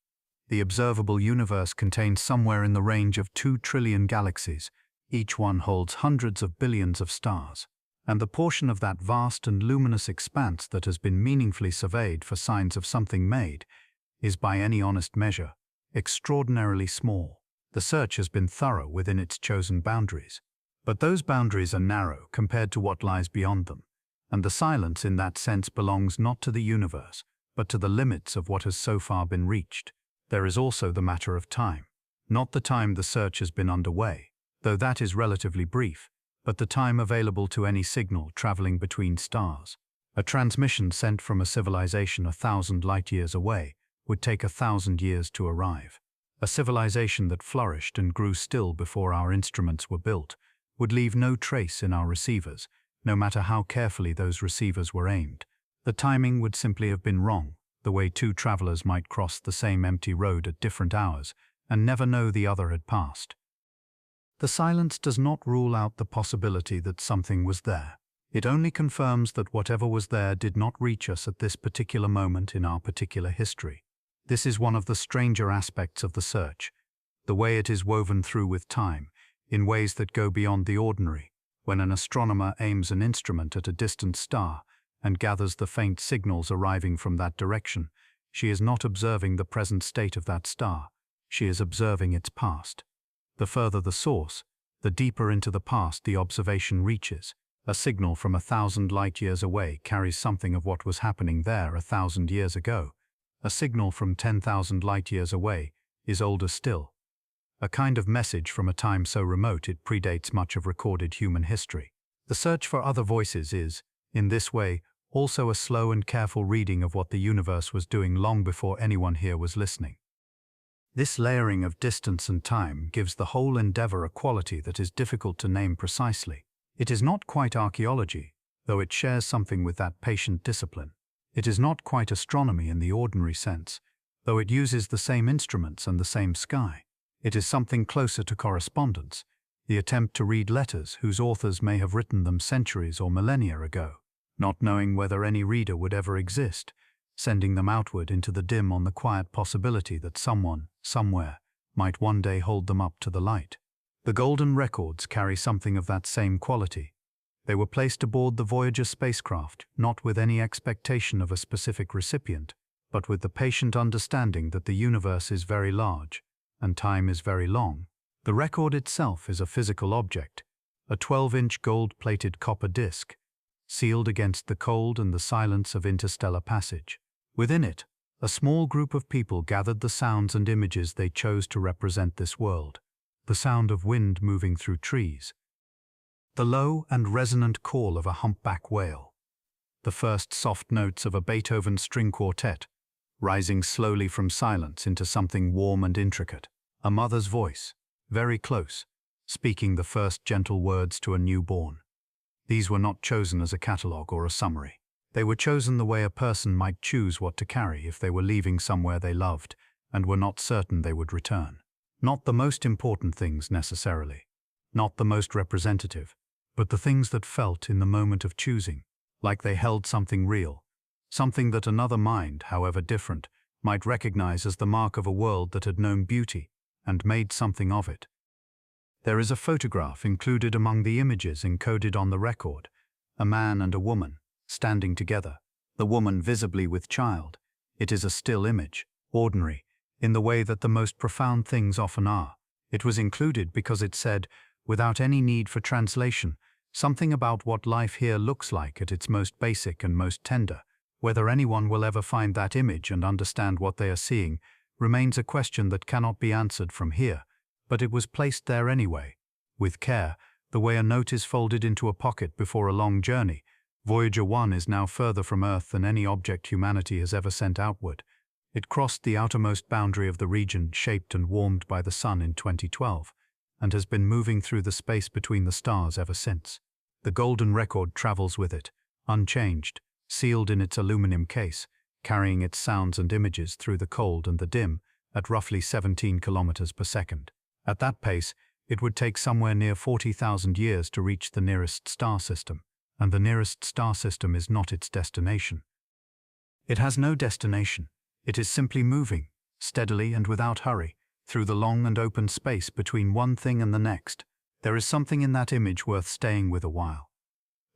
The observable universe contains somewhere in the range of 2 trillion galaxies. Each one holds hundreds of billions of stars. And the portion of that vast and luminous expanse that has been meaningfully surveyed for signs of something made is, by any honest measure, extraordinarily small. The search has been thorough within its chosen boundaries. But those boundaries are narrow compared to what lies beyond them, and the silence in that sense belongs not to the universe, but to the limits of what has so far been reached. There is also the matter of time. Not the time the search has been underway, though that is relatively brief, but the time available to any signal traveling between stars. A transmission sent from a civilization 1,000 light-years away would take 1,000 years to arrive. A civilization that flourished and grew still before our instruments were built would leave no trace in our receivers, no matter how carefully those receivers were aimed. The timing would simply have been wrong, the way 2 travelers might cross the same empty road at different hours and never know the other had passed. The silence does not rule out the possibility that something was there. It only confirms that whatever was there did not reach us at this particular moment in our particular history. This is one of the stranger aspects of the search, the way it is woven through with time, in ways that go beyond the ordinary. When an astronomer aims an instrument at a distant star and gathers the faint signals arriving from that direction, she is not observing the present state of that star, she is observing its past. The further the source, the deeper into the past the observation reaches. A signal from 1,000 light-years away carries something of what was happening there 1,000 years ago. A signal from 10,000 light-years away is older still. A kind of message from a time so remote it predates much of recorded human history. The search for other voices is, in this way, also a slow and careful reading of what the universe was doing long before anyone here was listening. This layering of distance and time gives the whole endeavor a quality that is difficult to name precisely. It is not quite archaeology, though it shares something with that patient discipline. It is not quite astronomy in the ordinary sense, though it uses the same instruments and the same sky. It is something closer to correspondence, the attempt to read letters whose authors may have written them centuries or millennia ago, not knowing whether any reader would ever exist, sending them outward into the dim on the quiet possibility that someone, somewhere, might one day hold them up to the light. The golden records carry something of that same quality. They were placed aboard the Voyager spacecraft, not with any expectation of a specific recipient, but with the patient understanding that the universe is very large, and time is very long, The record itself is a physical object, a 12-inch gold-plated copper disc, sealed against the cold and the silence of interstellar passage. Within it, a small group of people gathered the sounds and images they chose to represent this world. The sound of wind moving through trees, the low and resonant call of a humpback whale, the first soft notes of a Beethoven string quartet, rising slowly from silence into something warm and intricate, a mother's voice, very close, speaking the first gentle words to a newborn. These were not chosen as a catalogue or a summary. They were chosen the way a person might choose what to carry if they were leaving somewhere they loved and were not certain they would return. Not the most important things necessarily, not the most representative, but the things that felt in the moment of choosing, like they held something real, something that another mind, however different, might recognize as the mark of a world that had known beauty and made something of it. There is a photograph included among the images encoded on the record, a man and a woman, standing together, the woman visibly with child. It is a still image, ordinary, in the way that the most profound things often are. It was included because it said, without any need for translation, something about what life here looks like at its most basic and most tender. Whether anyone will ever find that image and understand what they are seeing remains a question that cannot be answered from here, but it was placed there anyway. With care, the way a note is folded into a pocket before a long journey, Voyager 1 is now further from Earth than any object humanity has ever sent outward. It crossed the outermost boundary of the region shaped and warmed by the Sun in 2012, and has been moving through the space between the stars ever since. The golden record travels with it, unchanged, sealed in its aluminum case, carrying its sounds and images through the cold and the dim at roughly 17 kilometers per second. At that pace, it would take somewhere near 40,000 years to reach the nearest star system, and the nearest star system is not its destination. It has no destination. It is simply moving, steadily and without hurry, through the long and open space between one thing and the next. There is something in that image worth staying with a while.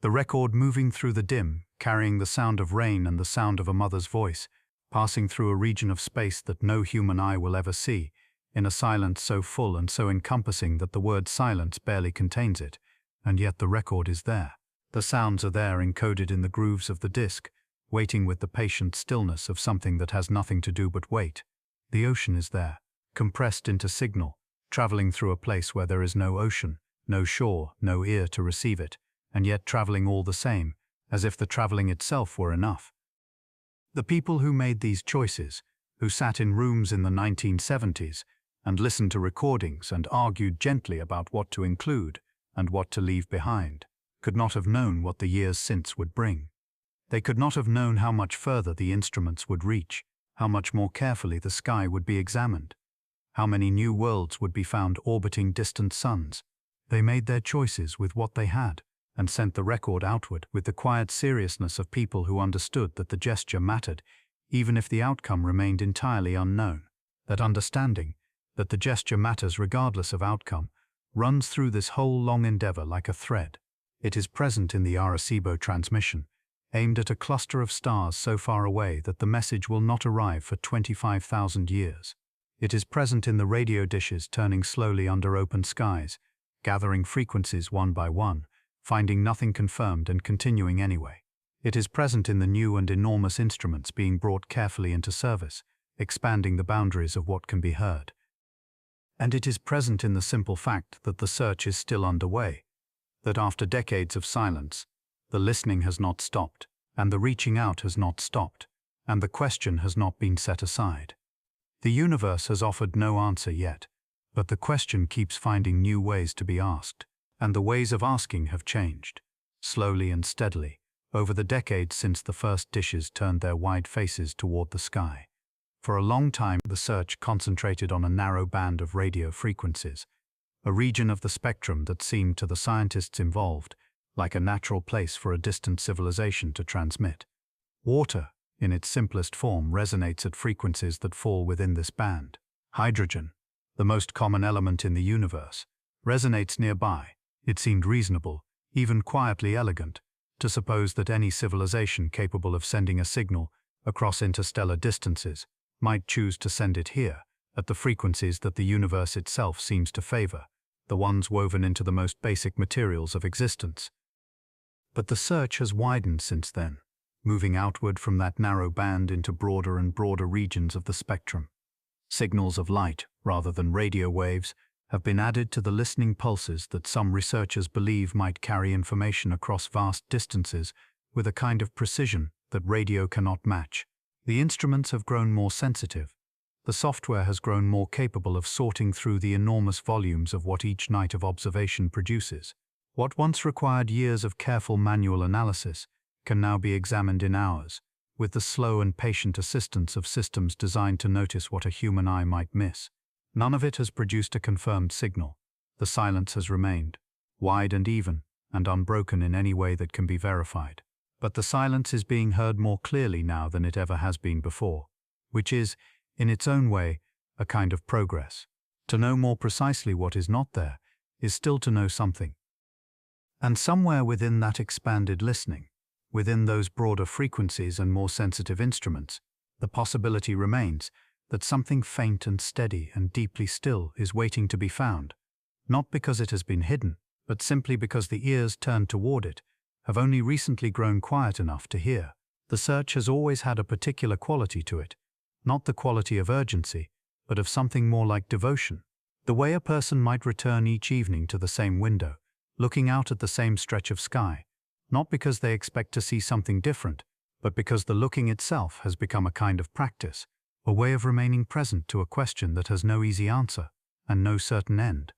The record moving through the dim, carrying the sound of rain and the sound of a mother's voice, passing through a region of space that no human eye will ever see, in a silence so full and so encompassing that the word silence barely contains it, and yet the record is there. The sounds are there encoded in the grooves of the disc, waiting with the patient stillness of something that has nothing to do but wait. The ocean is there, compressed into signal, traveling through a place where there is no ocean, no shore, no ear to receive it, and yet traveling all the same, as if the traveling itself were enough. The people who made these choices, who sat in rooms in the 1970s and listened to recordings and argued gently about what to include and what to leave behind, could not have known what the years since would bring. They could not have known how much further the instruments would reach, how much more carefully the sky would be examined, how many new worlds would be found orbiting distant suns. They made their choices with what they had, and sent the record outward with the quiet seriousness of people who understood that the gesture mattered, even if the outcome remained entirely unknown. That understanding, that the gesture matters regardless of outcome, runs through this whole long endeavor like a thread. It is present in the Arecibo transmission, aimed at a cluster of stars so far away that the message will not arrive for 25,000 years. It is present in the radio dishes turning slowly under open skies, gathering frequencies one by one, finding nothing confirmed and continuing anyway. It is present in the new and enormous instruments being brought carefully into service, expanding the boundaries of what can be heard. And it is present in the simple fact that the search is still underway, that after decades of silence, the listening has not stopped, and the reaching out has not stopped, and the question has not been set aside. The universe has offered no answer yet, but the question keeps finding new ways to be asked, and the ways of asking have changed, slowly and steadily, over the decades since the first dishes turned their wide faces toward the sky. For a long time, the search concentrated on a narrow band of radio frequencies, a region of the spectrum that seemed to the scientists involved like a natural place for a distant civilization to transmit. Water, in its simplest form, resonates at frequencies that fall within this band. Hydrogen, the most common element in the universe, resonates nearby. It seemed reasonable, even quietly elegant, to suppose that any civilization capable of sending a signal across interstellar distances might choose to send it here, at the frequencies that the universe itself seems to favor, the ones woven into the most basic materials of existence. But the search has widened since then, moving outward from that narrow band into broader and broader regions of the spectrum. Signals of light, rather than radio waves, have been added to the listening pulses that some researchers believe might carry information across vast distances with a kind of precision that radio cannot match. The instruments have grown more sensitive. The software has grown more capable of sorting through the enormous volumes of what each night of observation produces. What once required years of careful manual analysis can now be examined in hours, with the slow and patient assistance of systems designed to notice what a human eye might miss. None of it has produced a confirmed signal. The silence has remained, wide and even, and unbroken in any way that can be verified. But the silence is being heard more clearly now than it ever has been before, which is, in its own way, a kind of progress. To know more precisely what is not there is still to know something. And somewhere within that expanded listening, within those broader frequencies and more sensitive instruments, the possibility remains that something faint and steady and deeply still is waiting to be found, not because it has been hidden, but simply because the ears turned toward it have only recently grown quiet enough to hear. The search has always had a particular quality to it, not the quality of urgency, but of something more like devotion. The way a person might return each evening to the same window, looking out at the same stretch of sky, not because they expect to see something different, but because the looking itself has become a kind of practice, a way of remaining present to a question that has no easy answer and no certain end.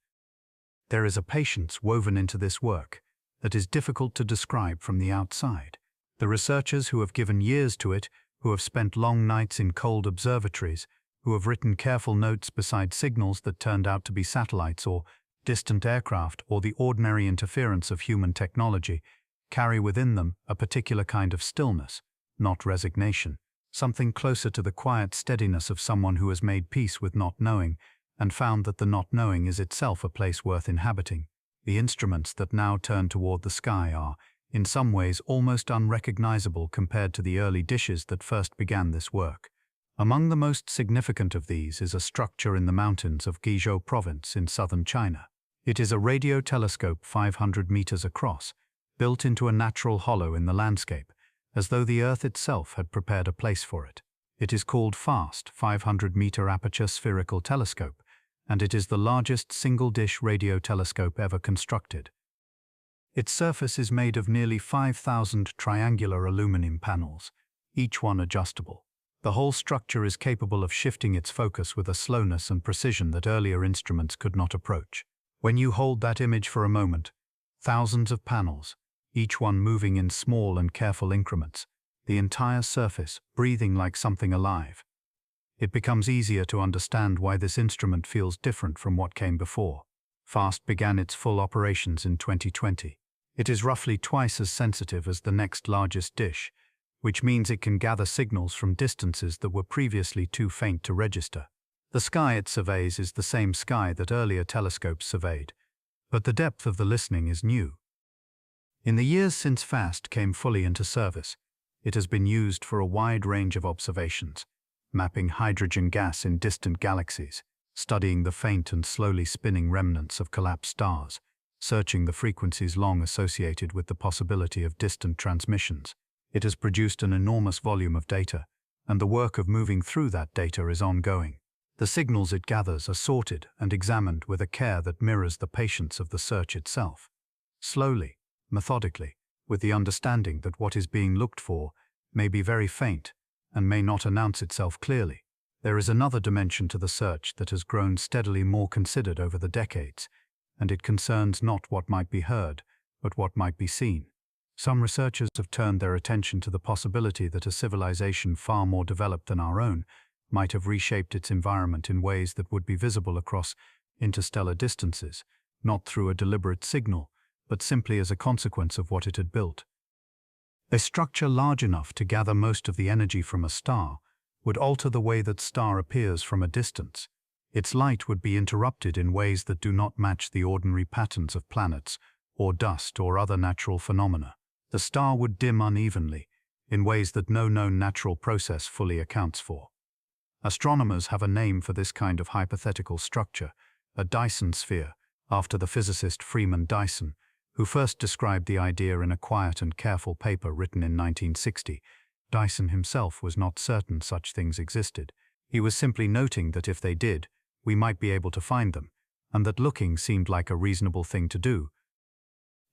There is a patience woven into this work that is difficult to describe from the outside. The researchers who have given years to it, who have spent long nights in cold observatories, who have written careful notes beside signals that turned out to be satellites or distant aircraft or the ordinary interference of human technology, carry within them a particular kind of stillness, not resignation, something closer to the quiet steadiness of someone who has made peace with not knowing and found that the not knowing is itself a place worth inhabiting. The instruments that now turn toward the sky are, in some ways, almost unrecognizable compared to the early dishes that first began this work. Among the most significant of these is a structure in the mountains of Guizhou province in southern China. It is a radio telescope 500 meters across, built into a natural hollow in the landscape, as though the Earth itself had prepared a place for it. It is called FAST 500-meter aperture spherical telescope, and it is the largest single-dish radio telescope ever constructed. Its surface is made of nearly 5,000 triangular aluminum panels, each one adjustable. The whole structure is capable of shifting its focus with a slowness and precision that earlier instruments could not approach. When you hold that image for a moment, thousands of panels, each one moving in small and careful increments, the entire surface breathing like something alive. It becomes easier to understand why this instrument feels different from what came before. FAST began its full operations in 2020. It is roughly twice as sensitive as the next largest dish, which means it can gather signals from distances that were previously too faint to register. The sky it surveys is the same sky that earlier telescopes surveyed, but the depth of the listening is new. In the years since FAST came fully into service, it has been used for a wide range of observations, mapping hydrogen gas in distant galaxies, studying the faint and slowly spinning remnants of collapsed stars, searching the frequencies long associated with the possibility of distant transmissions. It has produced an enormous volume of data, and the work of moving through that data is ongoing. The signals it gathers are sorted and examined with a care that mirrors the patience of the search itself. Slowly, methodically, with the understanding that what is being looked for may be very faint and may not announce itself clearly. There is another dimension to the search that has grown steadily more considered over the decades, and it concerns not what might be heard, but what might be seen. Some researchers have turned their attention to the possibility that a civilization far more developed than our own might have reshaped its environment in ways that would be visible across interstellar distances, not through a deliberate signal, but simply as a consequence of what it had built. A structure large enough to gather most of the energy from a star would alter the way that star appears from a distance. Its light would be interrupted in ways that do not match the ordinary patterns of planets or dust or other natural phenomena. The star would dim unevenly, in ways that no known natural process fully accounts for. Astronomers have a name for this kind of hypothetical structure, a Dyson sphere, after the physicist Freeman Dyson, who first described the idea in a quiet and careful paper written in 1960. Dyson himself was not certain such things existed. He was simply noting that if they did, we might be able to find them, and that looking seemed like a reasonable thing to do.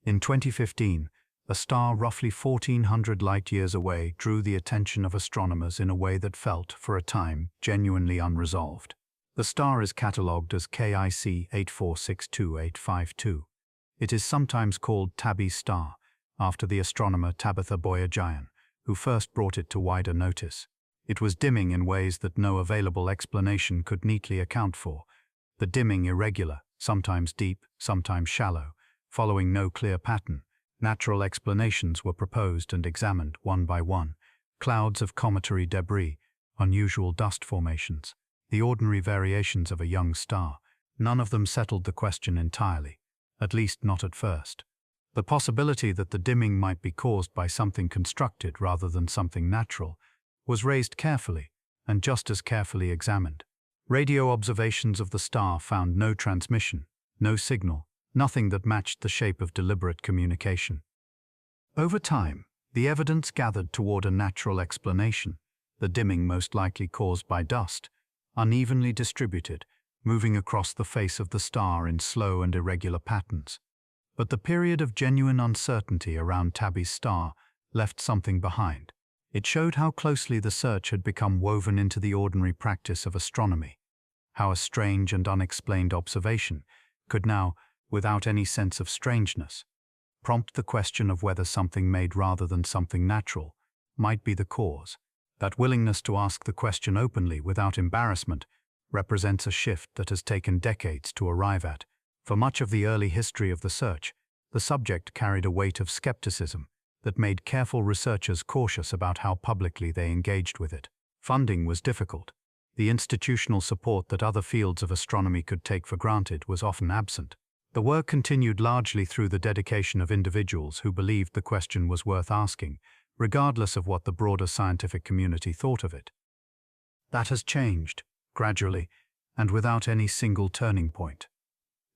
In 2015, a star roughly 1,400 light-years away drew the attention of astronomers in a way that felt, for a time, genuinely unresolved. The star is catalogued as KIC 8462852. It is sometimes called Tabby's star, after the astronomer Tabitha Boyer-Jayan, who first brought it to wider notice. It was dimming in ways that no available explanation could neatly account for. The dimming irregular, sometimes deep, sometimes shallow, following no clear pattern. Natural explanations were proposed and examined one by one. Clouds of cometary debris, unusual dust formations, the ordinary variations of a young star. None of them settled the question entirely, at least not at first. The possibility that the dimming might be caused by something constructed rather than something natural was raised carefully and just as carefully examined. Radio observations of the star found no transmission, no signal, nothing that matched the shape of deliberate communication. Over time, the evidence gathered toward a natural explanation, the dimming most likely caused by dust, unevenly distributed, moving across the face of the star in slow and irregular patterns. But the period of genuine uncertainty around Tabby's star left something behind. It showed how closely the search had become woven into the ordinary practice of astronomy, how a strange and unexplained observation could now, without any sense of strangeness, prompt the question of whether something made rather than something natural might be the cause. That willingness to ask the question openly without embarrassment represents a shift that has taken decades to arrive at. For much of the early history of the search, the subject carried a weight of skepticism that made careful researchers cautious about how publicly they engaged with it. Funding was difficult. The institutional support that other fields of astronomy could take for granted was often absent. The work continued largely through the dedication of individuals who believed the question was worth asking, regardless of what the broader scientific community thought of it. That has changed, gradually, and without any single turning point.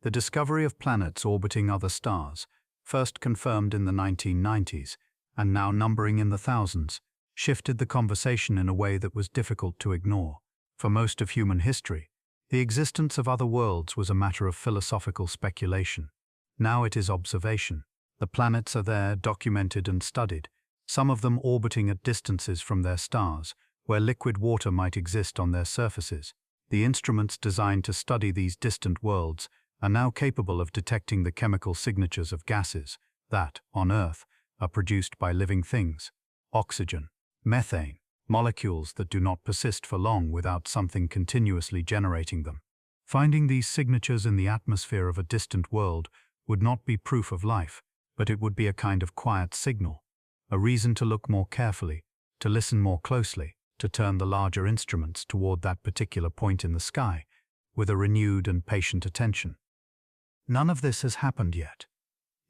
The discovery of planets orbiting other stars, first confirmed in the 1990s, and now numbering in the thousands, shifted the conversation in a way that was difficult to ignore. For most of human history, the existence of other worlds was a matter of philosophical speculation. Now it is observation. The planets are there, documented and studied, some of them orbiting at distances from their stars, where liquid water might exist on their surfaces. The instruments designed to study these distant worlds are now capable of detecting the chemical signatures of gases that, on Earth, are produced by living things. Oxygen, methane, molecules that do not persist for long without something continuously generating them. Finding these signatures in the atmosphere of a distant world would not be proof of life, but it would be a kind of quiet signal, a reason to look more carefully, to listen more closely, to turn the larger instruments toward that particular point in the sky with a renewed and patient attention. None of this has happened yet.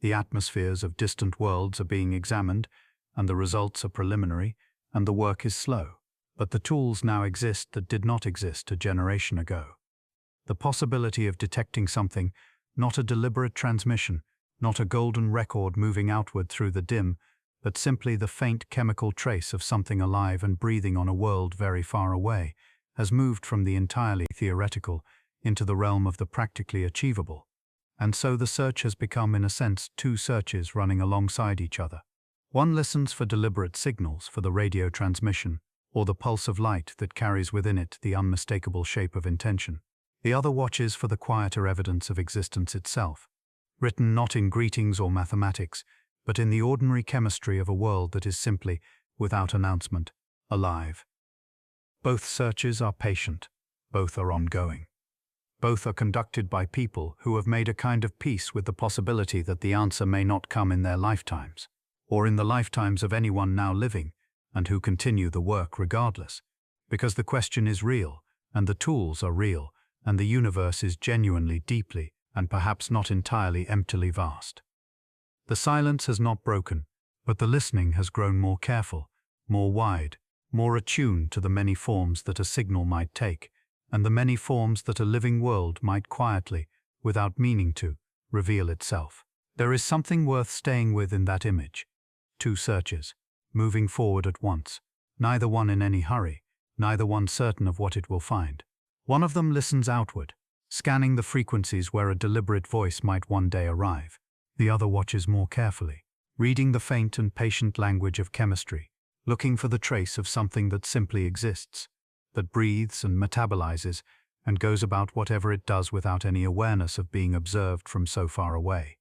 The atmospheres of distant worlds are being examined, and the results are preliminary, and the work is slow. But the tools now exist that did not exist a generation ago. The possibility of detecting something, not a deliberate transmission, not a golden record moving outward through the dim, but simply the faint chemical trace of something alive and breathing on a world very far away, has moved from the entirely theoretical into the realm of the practically achievable. And so the search has become, in a sense, two searches running alongside each other. One listens for deliberate signals, for the radio transmission, or the pulse of light that carries within it the unmistakable shape of intention. The other watches for the quieter evidence of existence itself, written not in greetings or mathematics, but in the ordinary chemistry of a world that is simply, without announcement, alive. Both searches are patient, both are ongoing. Both are conducted by people who have made a kind of peace with the possibility that the answer may not come in their lifetimes, or in the lifetimes of anyone now living, and who continue the work regardless, because the question is real, and the tools are real, and the universe is genuinely deeply, and perhaps not entirely emptily vast. The silence has not broken, but the listening has grown more careful, more wide, more attuned to the many forms that a signal might take, and the many forms that a living world might quietly, without meaning to, reveal itself. There is something worth staying with in that image. Two searchers, moving forward at once, neither one in any hurry, neither one certain of what it will find. One of them listens outward, scanning the frequencies where a deliberate voice might one day arrive. The other watches more carefully, reading the faint and patient language of chemistry, looking for the trace of something that simply exists, that breathes and metabolizes and goes about whatever it does without any awareness of being observed from so far away.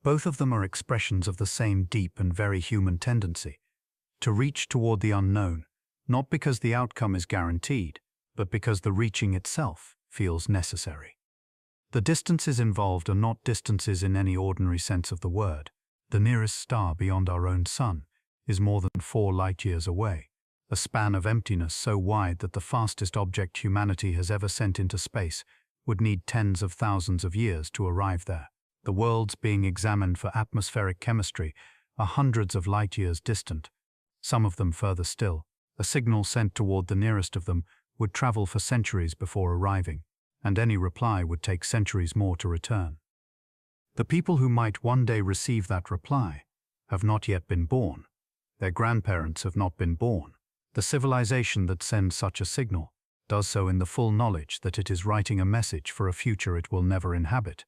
Both of them are expressions of the same deep and very human tendency, to reach toward the unknown, not because the outcome is guaranteed, but because the reaching itself feels necessary. The distances involved are not distances in any ordinary sense of the word. The nearest star beyond our own sun is more than 4 light-years away, a span of emptiness so wide that the fastest object humanity has ever sent into space would need tens of thousands of years to arrive there. The worlds being examined for atmospheric chemistry are hundreds of light-years distant, some of them further still. A signal sent toward the nearest of them would travel for centuries before arriving, and any reply would take centuries more to return. The people who might one day receive that reply have not yet been born. Their grandparents have not been born. The civilization that sends such a signal does so in the full knowledge that it is writing a message for a future it will never inhabit.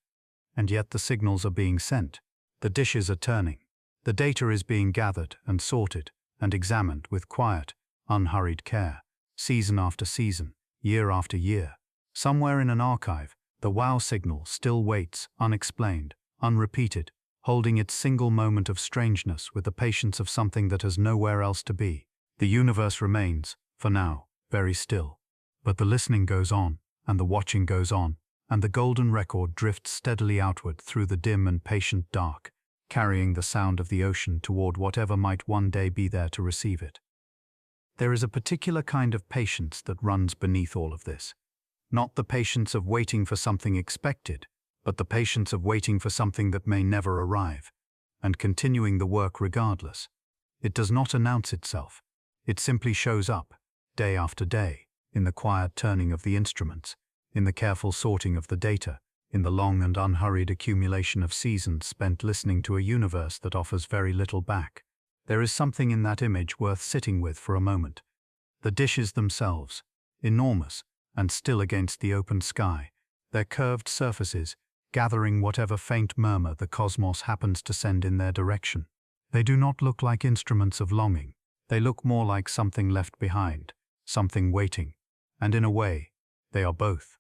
And yet the signals are being sent. The dishes are turning. The data is being gathered and sorted and examined with quiet, unhurried care, season after season, year after year. Somewhere in an archive, the wow signal still waits, unexplained, unrepeated, holding its single moment of strangeness with the patience of something that has nowhere else to be. The universe remains, for now, very still. But the listening goes on, and the watching goes on, and the golden record drifts steadily outward through the dim and patient dark, carrying the sound of the ocean toward whatever might one day be there to receive it. There is a particular kind of patience that runs beneath all of this. Not the patience of waiting for something expected, but the patience of waiting for something that may never arrive, and continuing the work regardless. It does not announce itself. It simply shows up, day after day, in the quiet turning of the instruments, in the careful sorting of the data, in the long and unhurried accumulation of seasons spent listening to a universe that offers very little back. There is something in that image worth sitting with for a moment. The dishes themselves, enormous and still against the open sky, their curved surfaces gathering whatever faint murmur the cosmos happens to send in their direction. They do not look like instruments of longing. They look more like something left behind, something waiting, and in a way, they are both.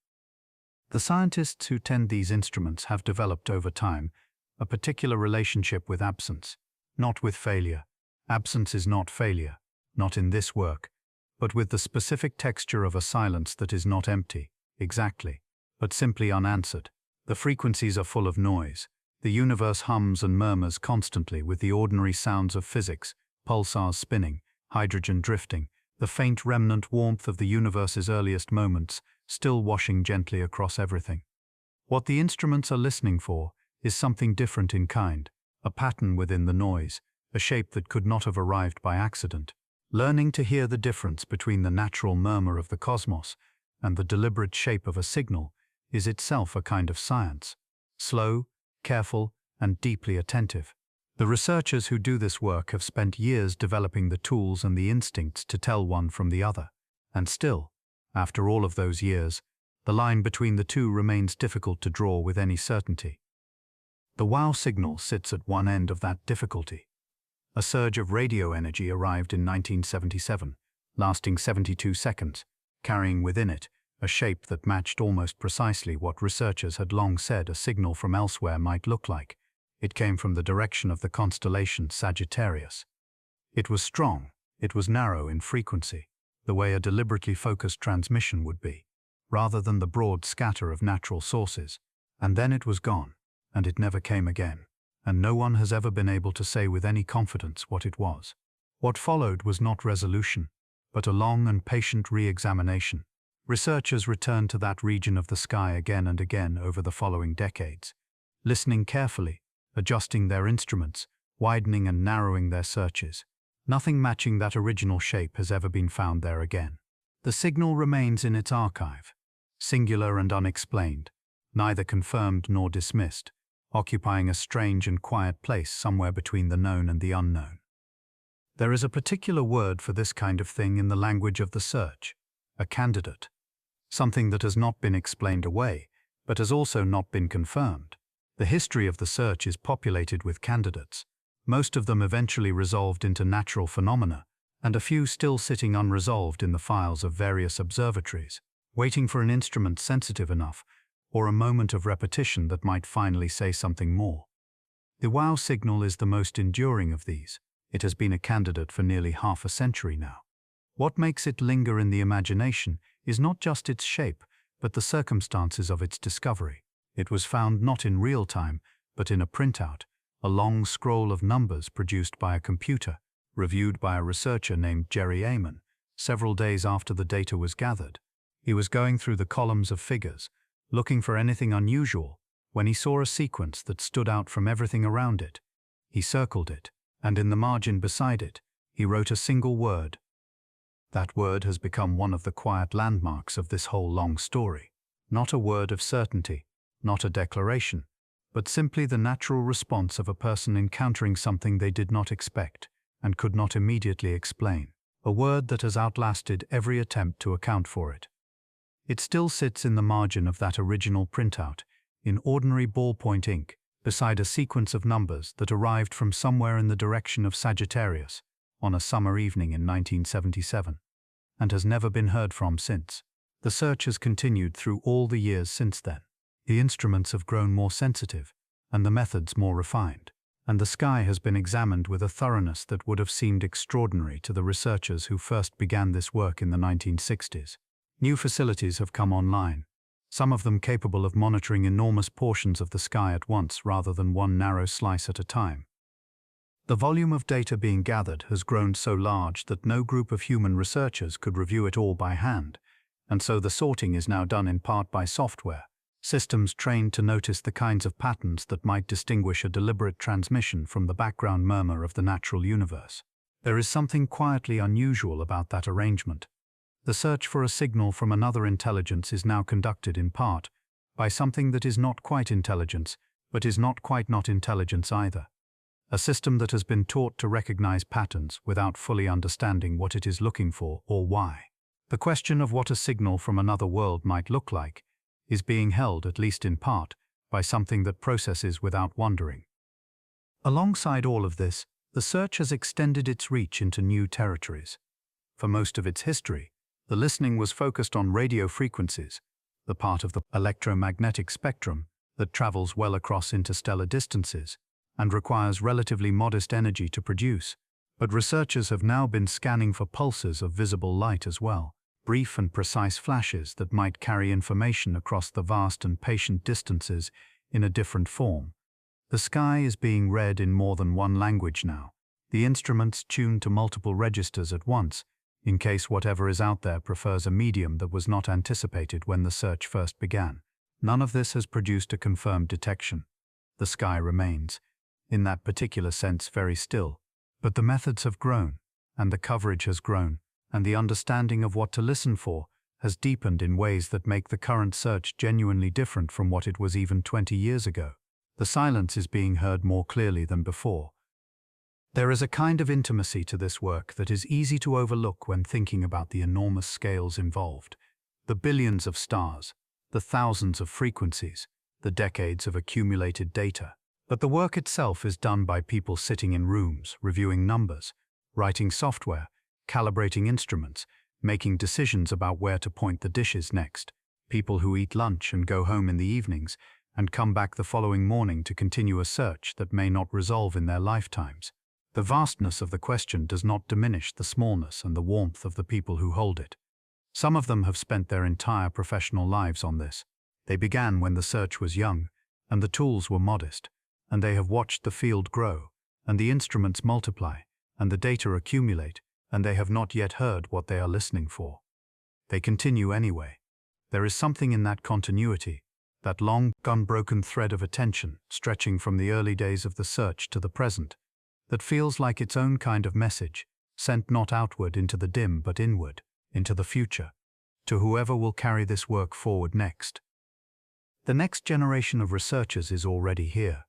The scientists who tend these instruments have developed over time a particular relationship with absence, not with failure. Absence is not failure, not in this work, but with the specific texture of a silence that is not empty, exactly, but simply unanswered. The frequencies are full of noise. The universe hums and murmurs constantly with the ordinary sounds of physics, pulsars spinning, hydrogen drifting, the faint remnant warmth of the universe's earliest moments, still washing gently across everything. What the instruments are listening for is something different in kind, a pattern within the noise, a shape that could not have arrived by accident. Learning to hear the difference between the natural murmur of the cosmos and the deliberate shape of a signal is itself a kind of science, slow, careful, and deeply attentive. The researchers who do this work have spent years developing the tools and the instincts to tell one from the other, and still, after all of those years, the line between the two remains difficult to draw with any certainty. The wow signal sits at one end of that difficulty. A surge of radio energy arrived in 1977, lasting 72 seconds, carrying within it a shape that matched almost precisely what researchers had long said a signal from elsewhere might look like. It came from the direction of the constellation Sagittarius. It was strong, it was narrow in frequency, the way a deliberately focused transmission would be, rather than the broad scatter of natural sources. And then it was gone, and it never came again, and no one has ever been able to say with any confidence what it was. What followed was not resolution, but a long and patient re-examination. Researchers returned to that region of the sky again and again over the following decades, listening carefully, adjusting their instruments, widening and narrowing their searches, Nothing matching that original shape has ever been found there again. The signal remains in its archive, singular and unexplained, neither confirmed nor dismissed, occupying a strange and quiet place somewhere between the known and the unknown. There is a particular word for this kind of thing in the language of the search: a candidate. Something that has not been explained away, but has also not been confirmed. The history of the search is populated with candidates, most of them eventually resolved into natural phenomena, and a few still sitting unresolved in the files of various observatories, waiting for an instrument sensitive enough, or a moment of repetition that might finally say something more. The wow signal is the most enduring of these. It has been a candidate for nearly half a century now. What makes it linger in the imagination is not just its shape, but the circumstances of its discovery. It was found not in real time, but in a printout, a long scroll of numbers produced by a computer, reviewed by a researcher named Jerry Amon, several days after the data was gathered. He was going through the columns of figures, looking for anything unusual, when he saw a sequence that stood out from everything around it. He circled it, and in the margin beside it, he wrote a single word. That word has become one of the quiet landmarks of this whole long story. Not a word of certainty, not a declaration, but simply the natural response of a person encountering something they did not expect and could not immediately explain. A word that has outlasted every attempt to account for it. It still sits in the margin of that original printout, in ordinary ballpoint ink, beside a sequence of numbers that arrived from somewhere in the direction of Sagittarius on a summer evening in 1977, and has never been heard from since. The search has continued through all the years since then. The instruments have grown more sensitive, and the methods more refined, and the sky has been examined with a thoroughness that would have seemed extraordinary to the researchers who first began this work in the 1960s. New facilities have come online, some of them capable of monitoring enormous portions of the sky at once rather than one narrow slice at a time. The volume of data being gathered has grown so large that no group of human researchers could review it all by hand, and so the sorting is now done in part by software, systems trained to notice the kinds of patterns that might distinguish a deliberate transmission from the background murmur of the natural universe. There is something quietly unusual about that arrangement. The search for a signal from another intelligence is now conducted in part by something that is not quite intelligence, but is not quite not intelligence either. A system that has been taught to recognize patterns without fully understanding what it is looking for or why. The question of what a signal from another world might look like is being held, at least in part, by something that processes without wondering. Alongside all of this, the search has extended its reach into new territories. For most of its history, the listening was focused on radio frequencies, the part of the electromagnetic spectrum that travels well across interstellar distances and requires relatively modest energy to produce. But researchers have now been scanning for pulses of visible light as well, brief and precise flashes that might carry information across the vast and patient distances in a different form. The sky is being read in more than one language now, the instruments tuned to multiple registers at once, in case whatever is out there prefers a medium that was not anticipated when the search first began. None of this has produced a confirmed detection. The sky remains, in that particular sense, very still. But the methods have grown, and the coverage has grown, and the understanding of what to listen for has deepened in ways that make the current search genuinely different from what it was even 20 years ago. The silence is being heard more clearly than before. There is a kind of intimacy to this work that is easy to overlook when thinking about the enormous scales involved, the billions of stars, the thousands of frequencies, the decades of accumulated data. But the work itself is done by people sitting in rooms, reviewing numbers, writing software, calibrating instruments, making decisions about where to point the dishes next. People who eat lunch and go home in the evenings and come back the following morning to continue a search that may not resolve in their lifetimes. The vastness of the question does not diminish the smallness and the warmth of the people who hold it. Some of them have spent their entire professional lives on this. They began when the search was young, and the tools were modest, and they have watched the field grow, and the instruments multiply, and the data accumulate, and they have not yet heard what they are listening for. They continue anyway. There is something in that continuity, that long, unbroken thread of attention stretching from the early days of the search to the present, that feels like its own kind of message, sent not outward into the dim but inward, into the future, to whoever will carry this work forward next. The next generation of researchers is already here,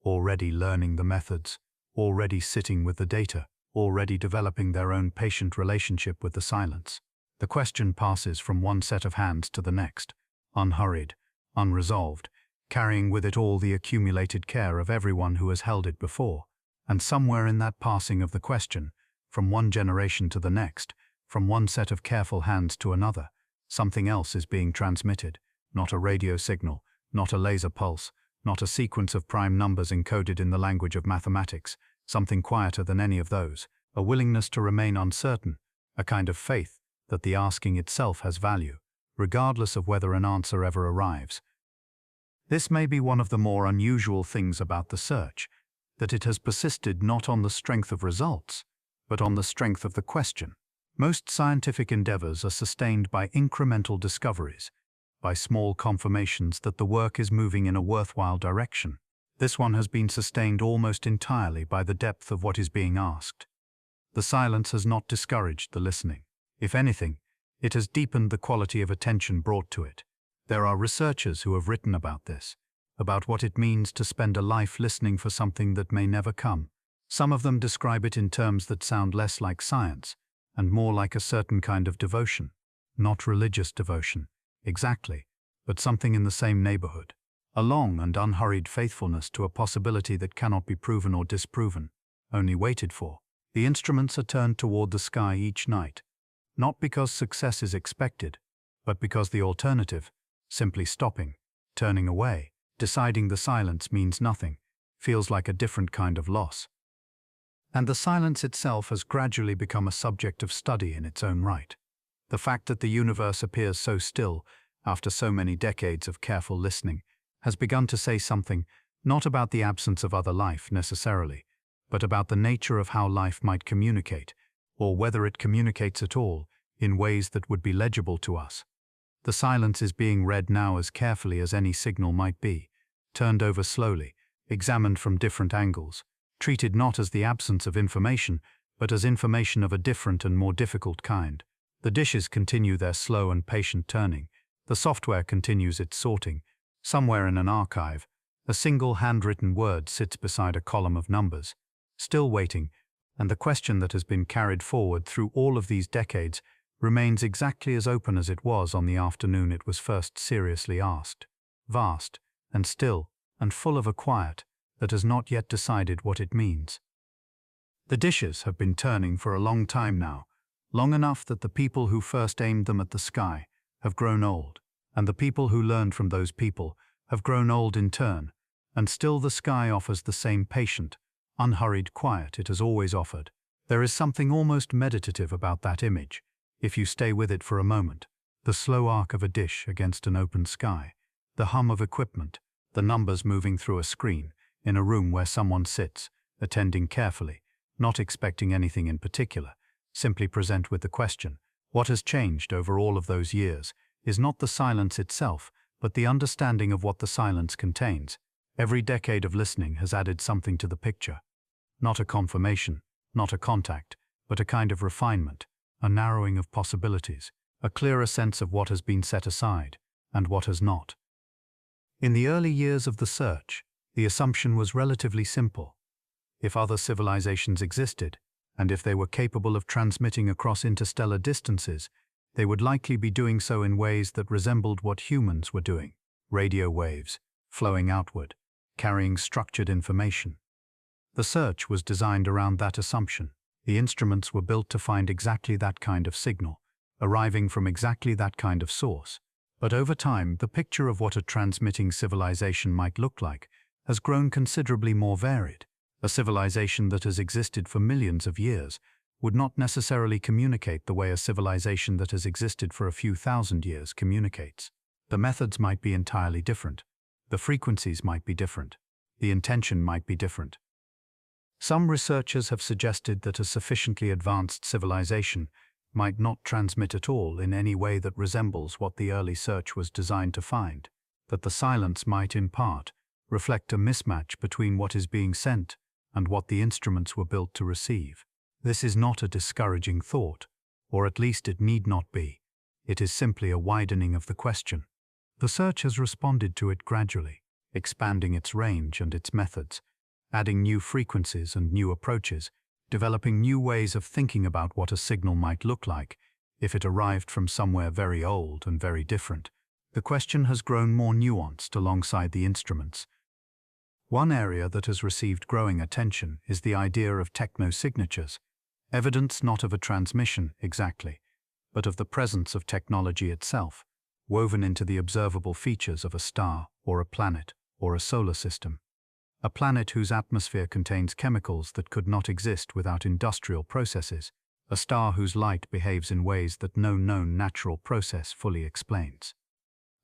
already learning the methods, already sitting with the data, already developing their own patient relationship with the silence. The question passes from one set of hands to the next, unhurried, unresolved, carrying with it all the accumulated care of everyone who has held it before. And somewhere in that passing of the question, from one generation to the next, from one set of careful hands to another, something else is being transmitted, not a radio signal, not a laser pulse, not a sequence of prime numbers encoded in the language of mathematics, something quieter than any of those, a willingness to remain uncertain, a kind of faith that the asking itself has value, regardless of whether an answer ever arrives. This may be one of the more unusual things about the search, that it has persisted not on the strength of results, but on the strength of the question. Most scientific endeavors are sustained by incremental discoveries, by small confirmations that the work is moving in a worthwhile direction. This one has been sustained almost entirely by the depth of what is being asked. The silence has not discouraged the listening. If anything, it has deepened the quality of attention brought to it. There are researchers who have written about this, about what it means to spend a life listening for something that may never come. Some of them describe it in terms that sound less like science and more like a certain kind of devotion. Not religious devotion, exactly, but something in the same neighborhood. A long and unhurried faithfulness to a possibility that cannot be proven or disproven, only waited for. The instruments are turned toward the sky each night, not because success is expected, but because the alternative, simply stopping, turning away, deciding the silence means nothing, feels like a different kind of loss. And the silence itself has gradually become a subject of study in its own right. The fact that the universe appears so still, after so many decades of careful listening, has begun to say something, not about the absence of other life necessarily, but about the nature of how life might communicate, or whether it communicates at all, in ways that would be legible to us. The silence is being read now as carefully as any signal might be, turned over slowly, examined from different angles, treated not as the absence of information, but as information of a different and more difficult kind. The dishes continue their slow and patient turning. The software continues its sorting. Somewhere in an archive, a single handwritten word sits beside a column of numbers, still waiting, and the question that has been carried forward through all of these decades remains exactly as open as it was on the afternoon it was first seriously asked, vast and still and full of a quiet that has not yet decided what it means. The dishes have been turning for a long time now, long enough that the people who first aimed them at the sky have grown old, and the people who learned from those people have grown old in turn, and still the sky offers the same patient, unhurried quiet it has always offered. There is something almost meditative about that image, if you stay with it for a moment. The slow arc of a dish against an open sky, the hum of equipment, the numbers moving through a screen, in a room where someone sits, attending carefully, not expecting anything in particular, simply present with the question. What has changed over all of those years is not the silence itself, but the understanding of what the silence contains. Every decade of listening has added something to the picture. Not a confirmation, not a contact, but a kind of refinement, a narrowing of possibilities, a clearer sense of what has been set aside, and what has not. In the early years of the search, the assumption was relatively simple. If other civilizations existed, and if they were capable of transmitting across interstellar distances, they would likely be doing so in ways that resembled what humans were doing, radio waves, flowing outward, carrying structured information. The search was designed around that assumption. The instruments were built to find exactly that kind of signal, arriving from exactly that kind of source. But over time, the picture of what a transmitting civilization might look like has grown considerably more varied. A civilization that has existed for millions of years would not necessarily communicate the way a civilization that has existed for a few thousand years communicates. The methods might be entirely different. The frequencies might be different. The intention might be different. Some researchers have suggested that a sufficiently advanced civilization might not transmit at all in any way that resembles what the early search was designed to find, that the silence might, in part, reflect a mismatch between what is being sent and what the instruments were built to receive. This is not a discouraging thought, or at least it need not be. It is simply a widening of the question. The search has responded to it gradually, expanding its range and its methods, adding new frequencies and new approaches, developing new ways of thinking about what a signal might look like if it arrived from somewhere very old and very different. The question has grown more nuanced alongside the instruments. One area that has received growing attention is the idea of technosignatures, evidence not of a transmission exactly, but of the presence of technology itself, woven into the observable features of a star or a planet or a solar system. A planet whose atmosphere contains chemicals that could not exist without industrial processes, a star whose light behaves in ways that no known natural process fully explains.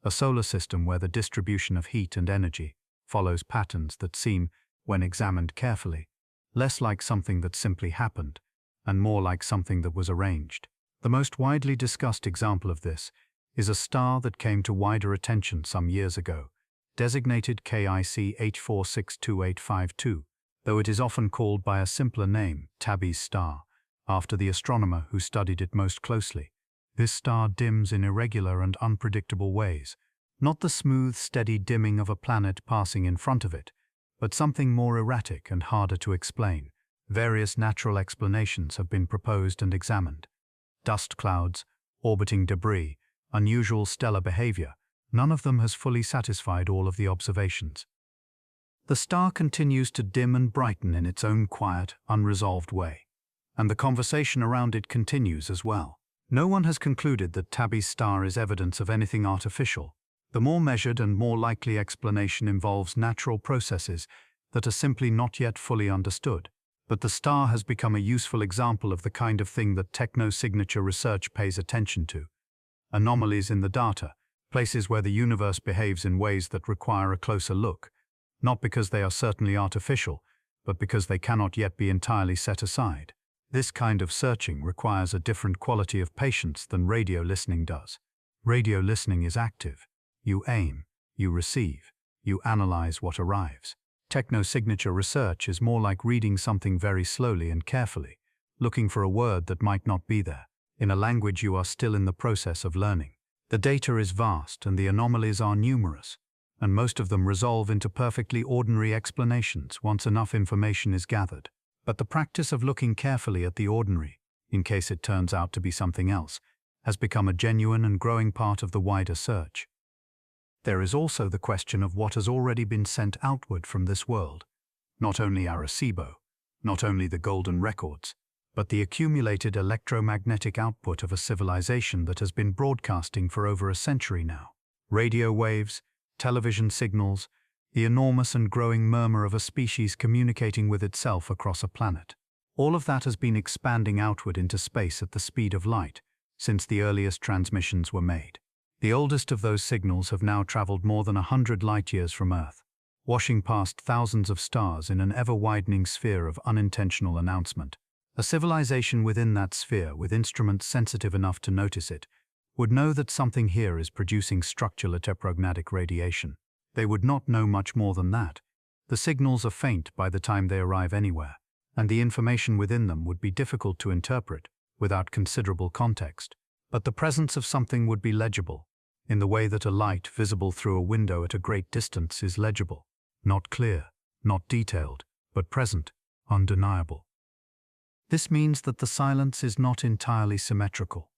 A solar system where the distribution of heat and energy follows patterns that seem, when examined carefully, less like something that simply happened and more like something that was arranged. The most widely discussed example of this is a star that came to wider attention some years ago, designated KIC H462852, though it is often called by a simpler name, Tabby's star, after the astronomer who studied it most closely. This star dims in irregular and unpredictable ways, not the smooth, steady dimming of a planet passing in front of it, but something more erratic and harder to explain. Various natural explanations have been proposed and examined. Dust clouds, orbiting debris, unusual stellar behavior, none of them has fully satisfied all of the observations. The star continues to dim and brighten in its own quiet, unresolved way, and the conversation around it continues as well. No one has concluded that Tabby's star is evidence of anything artificial. The more measured and more likely explanation involves natural processes that are simply not yet fully understood. But the star has become a useful example of the kind of thing that technosignature research pays attention to. Anomalies in the data, places where the universe behaves in ways that require a closer look, not because they are certainly artificial, but because they cannot yet be entirely set aside. This kind of searching requires a different quality of patience than radio listening does. Radio listening is active. You aim, you receive, you analyze what arrives. Technosignature research is more like reading something very slowly and carefully, looking for a word that might not be there, in a language you are still in the process of learning. The data is vast and the anomalies are numerous, and most of them resolve into perfectly ordinary explanations once enough information is gathered. But the practice of looking carefully at the ordinary, in case it turns out to be something else, has become a genuine and growing part of the wider search. There is also the question of what has already been sent outward from this world. Not only Arecibo, not only the golden records, but the accumulated electromagnetic output of a civilization that has been broadcasting for over a century now. Radio waves, television signals, the enormous and growing murmur of a species communicating with itself across a planet. All of that has been expanding outward into space at the speed of light since the earliest transmissions were made. The oldest of those signals have now traveled more than 100 light-years from Earth, washing past thousands of stars in an ever-widening sphere of unintentional announcement. A civilization within that sphere, with instruments sensitive enough to notice it, would know that something here is producing structural electromagnetic radiation. They would not know much more than that. The signals are faint by the time they arrive anywhere, and the information within them would be difficult to interpret without considerable context. But the presence of something would be legible, in the way that a light visible through a window at a great distance is legible, not clear, not detailed, but present, undeniable. This means that the silence is not entirely symmetrical.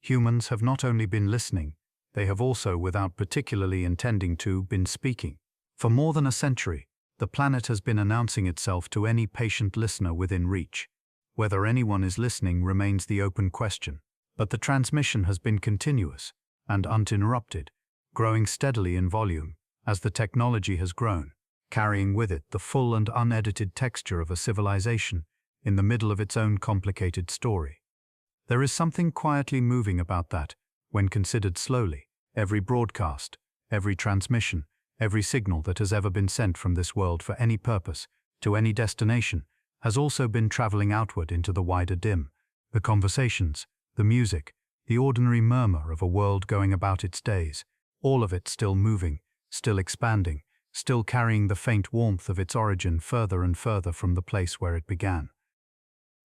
Humans have not only been listening, they have also, without particularly intending to, been speaking. For more than a century, the planet has been announcing itself to any patient listener within reach. Whether anyone is listening remains the open question. But the transmission has been continuous and uninterrupted, growing steadily in volume as the technology has grown, carrying with it the full and unedited texture of a civilization in the middle of its own complicated story. There is something quietly moving about that when considered slowly. Every broadcast, every transmission, every signal that has ever been sent from this world for any purpose, to any destination, has also been traveling outward into the wider dim. The conversations, the music, the ordinary murmur of a world going about its days, all of it still moving, still expanding, still carrying the faint warmth of its origin further and further from the place where it began.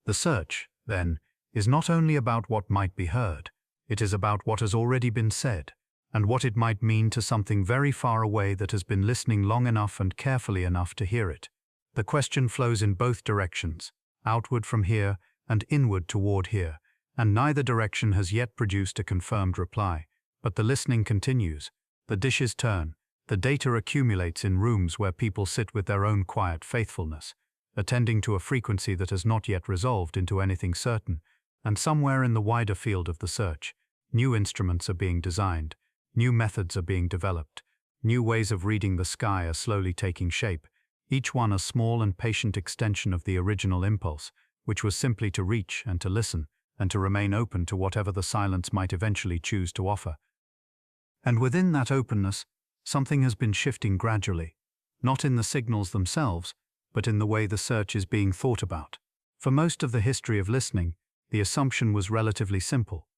The search, then, is not only about what might be heard, it is about what has already been said, and what it might mean to something very far away that has been listening long enough and carefully enough to hear it. The question flows in both directions, outward from here and inward toward here, and neither direction has yet produced a confirmed reply. But the listening continues, the dishes turn, the data accumulates in rooms where people sit with their own quiet faithfulness, attending to a frequency that has not yet resolved into anything certain, and somewhere in the wider field of the search, new instruments are being designed, new methods are being developed, new ways of reading the sky are slowly taking shape, each one a small and patient extension of the original impulse, which was simply to reach and to listen, and to remain open to whatever the silence might eventually choose to offer. And within that openness, something has been shifting gradually, not in the signals themselves, but in the way the search is being thought about. For most of the history of listening, the assumption was relatively simple.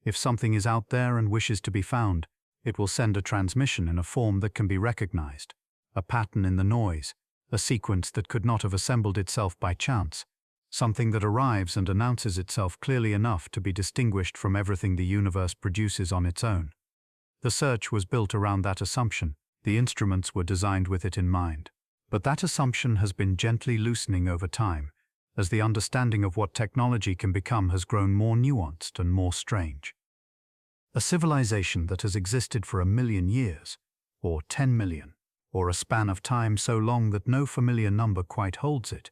If something is out there and wishes to be found, it will send a transmission in a form that can be recognized, a pattern in the noise, a sequence that could not have assembled itself by chance, something that arrives and announces itself clearly enough to be distinguished from everything the universe produces on its own. The search was built around that assumption, the instruments were designed with it in mind. But that assumption has been gently loosening over time, as the understanding of what technology can become has grown more nuanced and more strange. A civilization that has existed for 1,000,000 years, or 10 million, or a span of time so long that no familiar number quite holds it,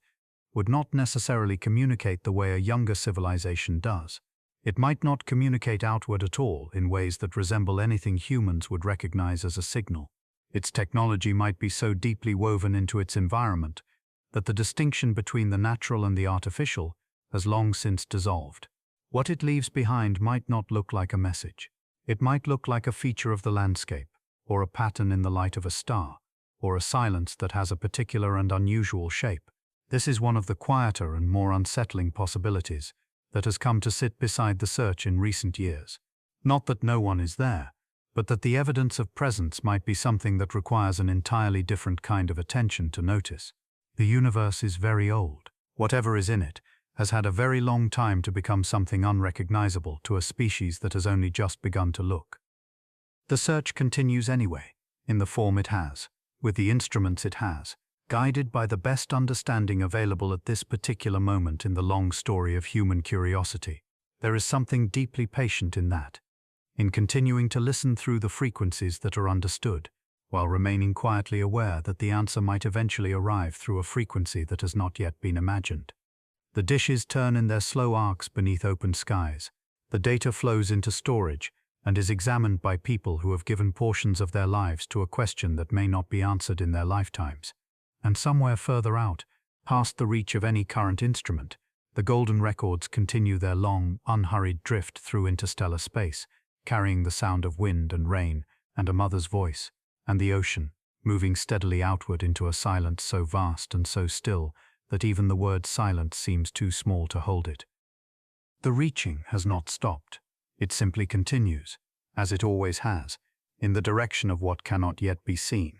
would not necessarily communicate the way a younger civilization does. It might not communicate outward at all in ways that resemble anything humans would recognize as a signal. Its technology might be so deeply woven into its environment that the distinction between the natural and the artificial has long since dissolved. What it leaves behind might not look like a message. It might look like a feature of the landscape, or a pattern in the light of a star, or a silence that has a particular and unusual shape. This is one of the quieter and more unsettling possibilities that has come to sit beside the search in recent years. Not that no one is there, but that the evidence of presence might be something that requires an entirely different kind of attention to notice. The universe is very old. Whatever is in it has had a very long time to become something unrecognizable to a species that has only just begun to look. The search continues anyway, in the form it has, with the instruments it has, guided by the best understanding available at this particular moment in the long story of human curiosity. There is something deeply patient in that, in continuing to listen through the frequencies that are understood, while remaining quietly aware that the answer might eventually arrive through a frequency that has not yet been imagined. The dishes turn in their slow arcs beneath open skies. The data flows into storage and is examined by people who have given portions of their lives to a question that may not be answered in their lifetimes. And somewhere further out, past the reach of any current instrument, the golden records continue their long, unhurried drift through interstellar space, carrying the sound of wind and rain and a mother's voice, and the ocean, moving steadily outward into a silence so vast and so still that even the word silence seems too small to hold it. The reaching has not stopped. It simply continues, as it always has, in the direction of what cannot yet be seen.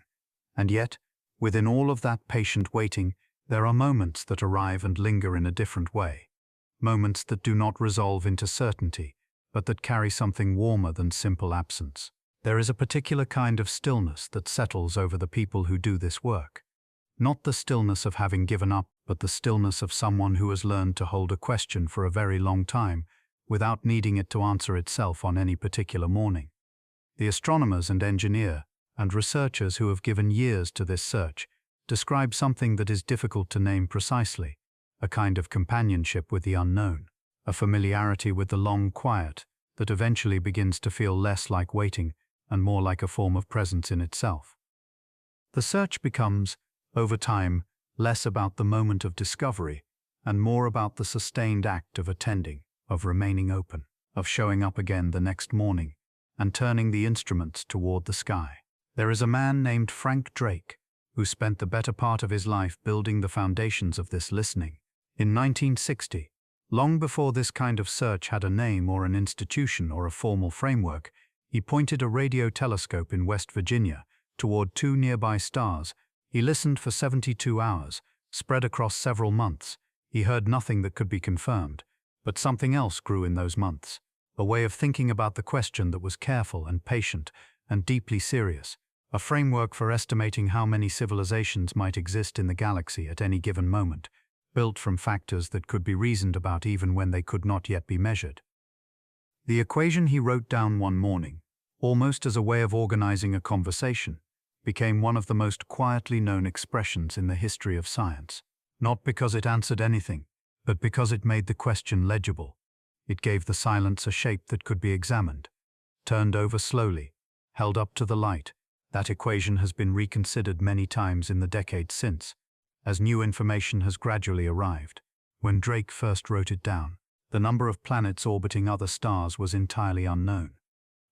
And yet, within all of that patient waiting, there are moments that arrive and linger in a different way. Moments that do not resolve into certainty, but that carry something warmer than simple absence. There is a particular kind of stillness that settles over the people who do this work. Not the stillness of having given up, but the stillness of someone who has learned to hold a question for a very long time, without needing it to answer itself on any particular morning. The astronomers and engineers and researchers who have given years to this search describe something that is difficult to name precisely, a kind of companionship with the unknown, a familiarity with the long quiet that eventually begins to feel less like waiting and more like a form of presence in itself. The search becomes, over time, less about the moment of discovery and more about the sustained act of attending, of remaining open, of showing up again the next morning and turning the instruments toward the sky. There is a man named Frank Drake who spent the better part of his life building the foundations of this listening. In 1960, long before this kind of search had a name or an institution or a formal framework, he pointed a radio telescope in West Virginia toward two nearby stars. He listened for 72 hours, spread across several months. He heard nothing that could be confirmed, but something else grew in those months, a way of thinking about the question that was careful and patient and deeply serious, a framework for estimating how many civilizations might exist in the galaxy at any given moment, built from factors that could be reasoned about even when they could not yet be measured. The equation he wrote down one morning, almost as a way of organizing a conversation, became one of the most quietly known expressions in the history of science, not because it answered anything, but because it made the question legible. It gave the silence a shape that could be examined, turned over slowly, held up to the light. That equation has been reconsidered many times in the decades since, as new information has gradually arrived. When Drake first wrote it down, the number of planets orbiting other stars was entirely unknown,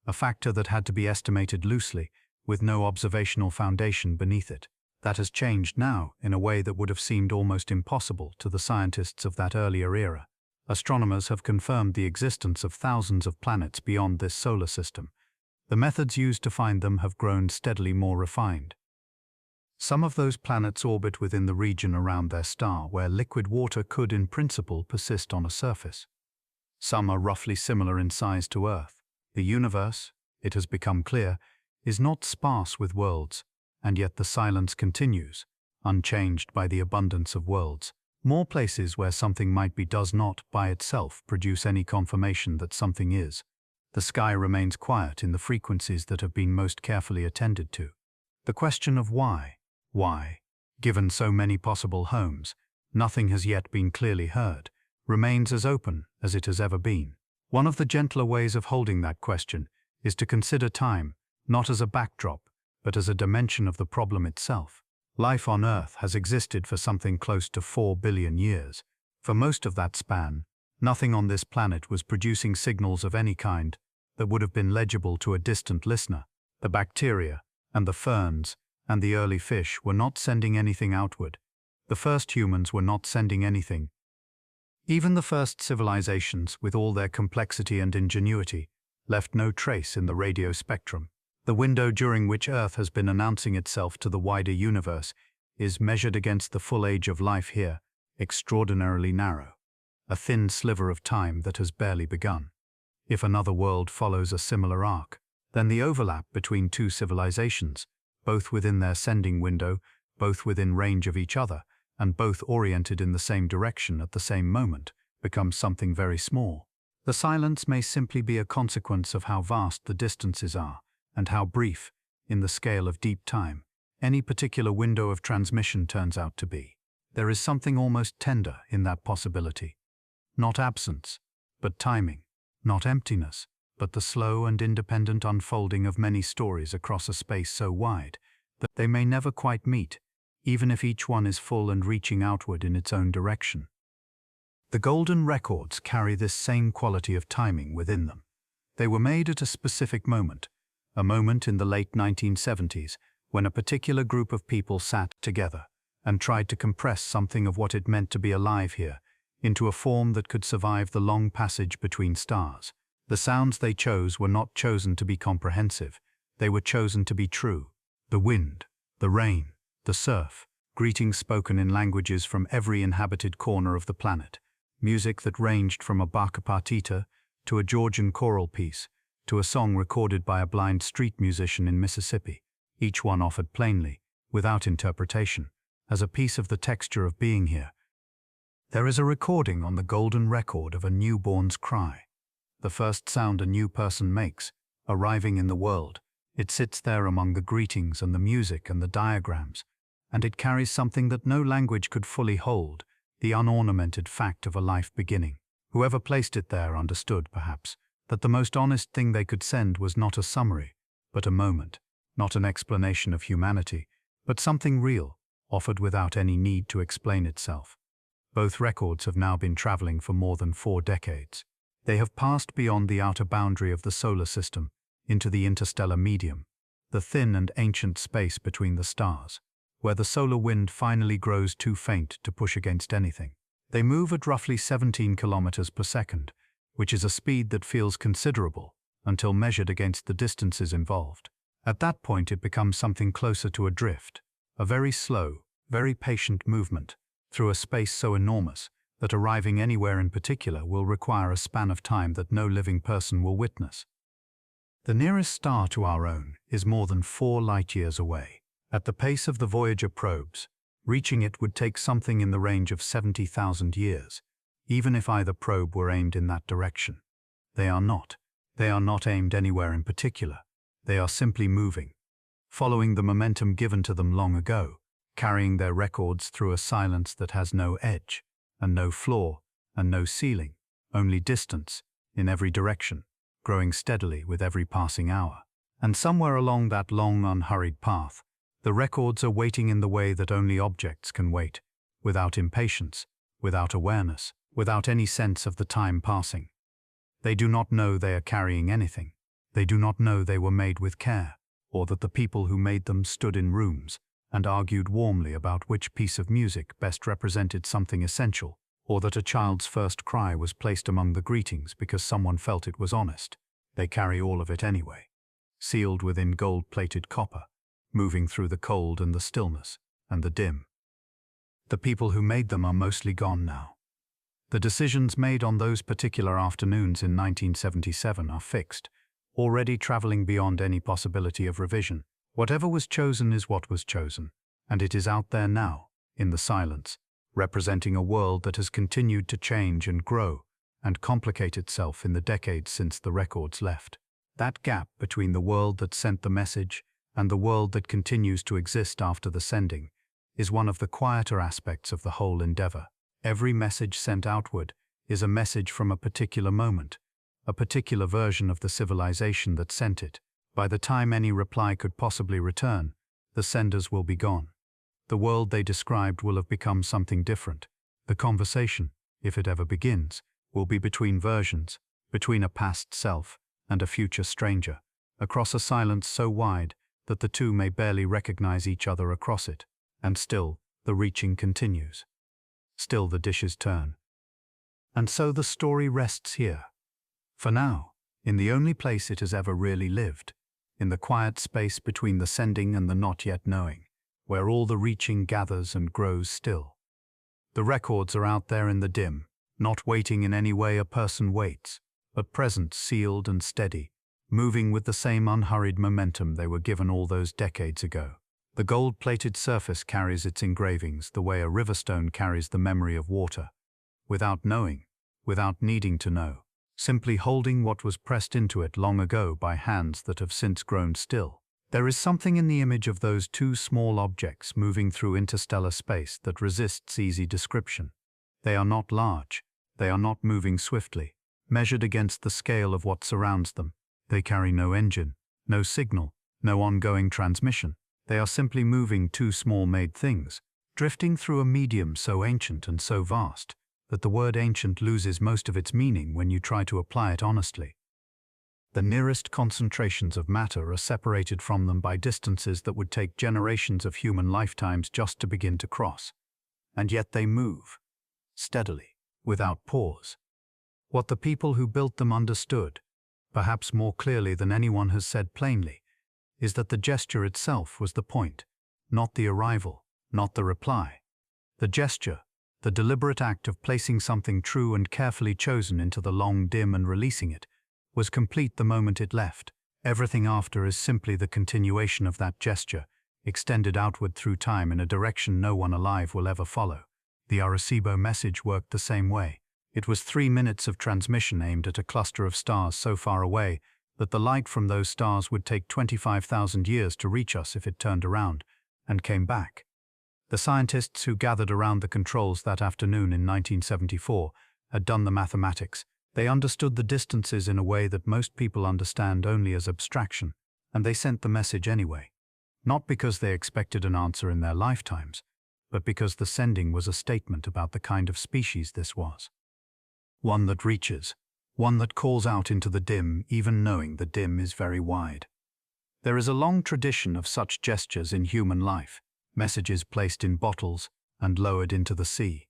a factor that had to be estimated loosely, with no observational foundation beneath it. That has changed now in a way that would have seemed almost impossible to the scientists of that earlier era. Astronomers have confirmed the existence of thousands of planets beyond this solar system. The methods used to find them have grown steadily more refined. Some of those planets orbit within the region around their star where liquid water could in principle persist on a surface. Some are roughly similar in size to Earth. The universe, it has become clear, is not sparse with worlds, and yet the silence continues, unchanged by the abundance of worlds. More places where something might be does not, by itself, produce any confirmation that something is. The sky remains quiet in the frequencies that have been most carefully attended to. The question of why, given so many possible homes, nothing has yet been clearly heard, remains as open as it has ever been. One of the gentler ways of holding that question is to consider time, not as a backdrop, but as a dimension of the problem itself. Life on Earth has existed for something close to 4 billion years. For most of that span, nothing on this planet was producing signals of any kind that would have been legible to a distant listener. The bacteria and the ferns and the early fish were not sending anything outward. The first humans were not sending anything. Even the first civilizations, with all their complexity and ingenuity, left no trace in the radio spectrum. The window during which Earth has been announcing itself to the wider universe is, measured against the full age of life here, extraordinarily narrow, a thin sliver of time that has barely begun. If another world follows a similar arc, then the overlap between two civilizations, both within their sending window, both within range of each other, and both oriented in the same direction at the same moment, becomes something very small. The silence may simply be a consequence of how vast the distances are, and how brief, in the scale of deep time, any particular window of transmission turns out to be. There is something almost tender in that possibility. Not absence, but timing. Not emptiness, but the slow and independent unfolding of many stories across a space so wide that they may never quite meet, even if each one is full and reaching outward in its own direction. The golden records carry this same quality of timing within them. They were made at a specific moment, a moment in the late 1970s when a particular group of people sat together and tried to compress something of what it meant to be alive here into a form that could survive the long passage between stars. The sounds they chose were not chosen to be comprehensive, they were chosen to be true. The wind, the rain, the surf, greetings spoken in languages from every inhabited corner of the planet, music that ranged from a Bach partita to a Georgian choral piece, to a song recorded by a blind street musician in Mississippi, each one offered plainly, without interpretation, as a piece of the texture of being here. There is a recording on the golden record of a newborn's cry, the first sound a new person makes, arriving in the world. It sits there among the greetings and the music and the diagrams, and it carries something that no language could fully hold, the unornamented fact of a life beginning. Whoever placed it there understood, perhaps, that the most honest thing they could send was not a summary, but a moment, not an explanation of humanity, but something real, offered without any need to explain itself. Both records have now been traveling for more than 4 decades. They have passed beyond the outer boundary of the solar system, into the interstellar medium, the thin and ancient space between the stars, where the solar wind finally grows too faint to push against anything. They move at roughly 17 kilometers per second, which is a speed that feels considerable until measured against the distances involved. At that point it becomes something closer to a drift, a very slow, very patient movement through a space so enormous that arriving anywhere in particular will require a span of time that no living person will witness. The nearest star to our own is more than 4 light-years away. At the pace of the Voyager probes, reaching it would take something in the range of 70,000 years, even if either probe were aimed in that direction. They are not. They are not aimed anywhere in particular. They are simply moving, following the momentum given to them long ago, carrying their records through a silence that has no edge, and no floor, and no ceiling, only distance, in every direction, growing steadily with every passing hour. And somewhere along that long, unhurried path, the records are waiting in the way that only objects can wait, without impatience, without awareness, without any sense of the time passing. They do not know they are carrying anything. They do not know they were made with care, or that the people who made them stood in rooms and argued warmly about which piece of music best represented something essential, or that a child's first cry was placed among the greetings because someone felt it was honest. They carry all of it anyway, sealed within gold-plated copper, moving through the cold and the stillness and the dim. The people who made them are mostly gone now. The decisions made on those particular afternoons in 1977 are fixed, already traveling beyond any possibility of revision. Whatever was chosen is what was chosen, and it is out there now, in the silence, representing a world that has continued to change and grow and complicate itself in the decades since the records left. That gap between the world that sent the message and the world that continues to exist after the sending is one of the quieter aspects of the whole endeavor. Every message sent outward is a message from a particular moment, a particular version of the civilization that sent it. By the time any reply could possibly return, the senders will be gone. The world they described will have become something different. The conversation, if it ever begins, will be between versions, between a past self and a future stranger, across a silence so wide that the two may barely recognize each other across it. And still, the reaching continues. Still the dishes turn. And so the story rests here. For now, in the only place it has ever really lived, in the quiet space between the sending and the not yet knowing, where all the reaching gathers and grows still. The records are out there in the dim, not waiting in any way a person waits, but present, sealed and steady, moving with the same unhurried momentum they were given all those decades ago. The gold-plated surface carries its engravings the way a river stone carries the memory of water, without knowing, without needing to know, simply holding what was pressed into it long ago by hands that have since grown still. There is something in the image of those two small objects moving through interstellar space that resists easy description. They are not large, they are not moving swiftly, measured against the scale of what surrounds them. They carry no engine, no signal, no ongoing transmission. They are simply moving two small-made things, drifting through a medium so ancient and so vast that the word ancient loses most of its meaning when you try to apply it honestly. The nearest concentrations of matter are separated from them by distances that would take generations of human lifetimes just to begin to cross. And yet they move, steadily, without pause. What the people who built them understood, perhaps more clearly than anyone has said plainly, is that the gesture itself was the point, not the arrival, not the reply. The gesture, the deliberate act of placing something true and carefully chosen into the long dim and releasing it, was complete the moment it left. Everything after is simply the continuation of that gesture, extended outward through time in a direction no one alive will ever follow. The Arecibo message worked the same way. It was 3 minutes of transmission aimed at a cluster of stars so far away that the light from those stars would take 25,000 years to reach us if it turned around and came back. The scientists who gathered around the controls that afternoon in 1974 had done the mathematics. They understood the distances in a way that most people understand only as abstraction, and they sent the message anyway. Not because they expected an answer in their lifetimes, but because the sending was a statement about the kind of species this was. One that reaches, one that calls out into the dim, even knowing the dim is very wide. There is a long tradition of such gestures in human life, messages placed in bottles and lowered into the sea,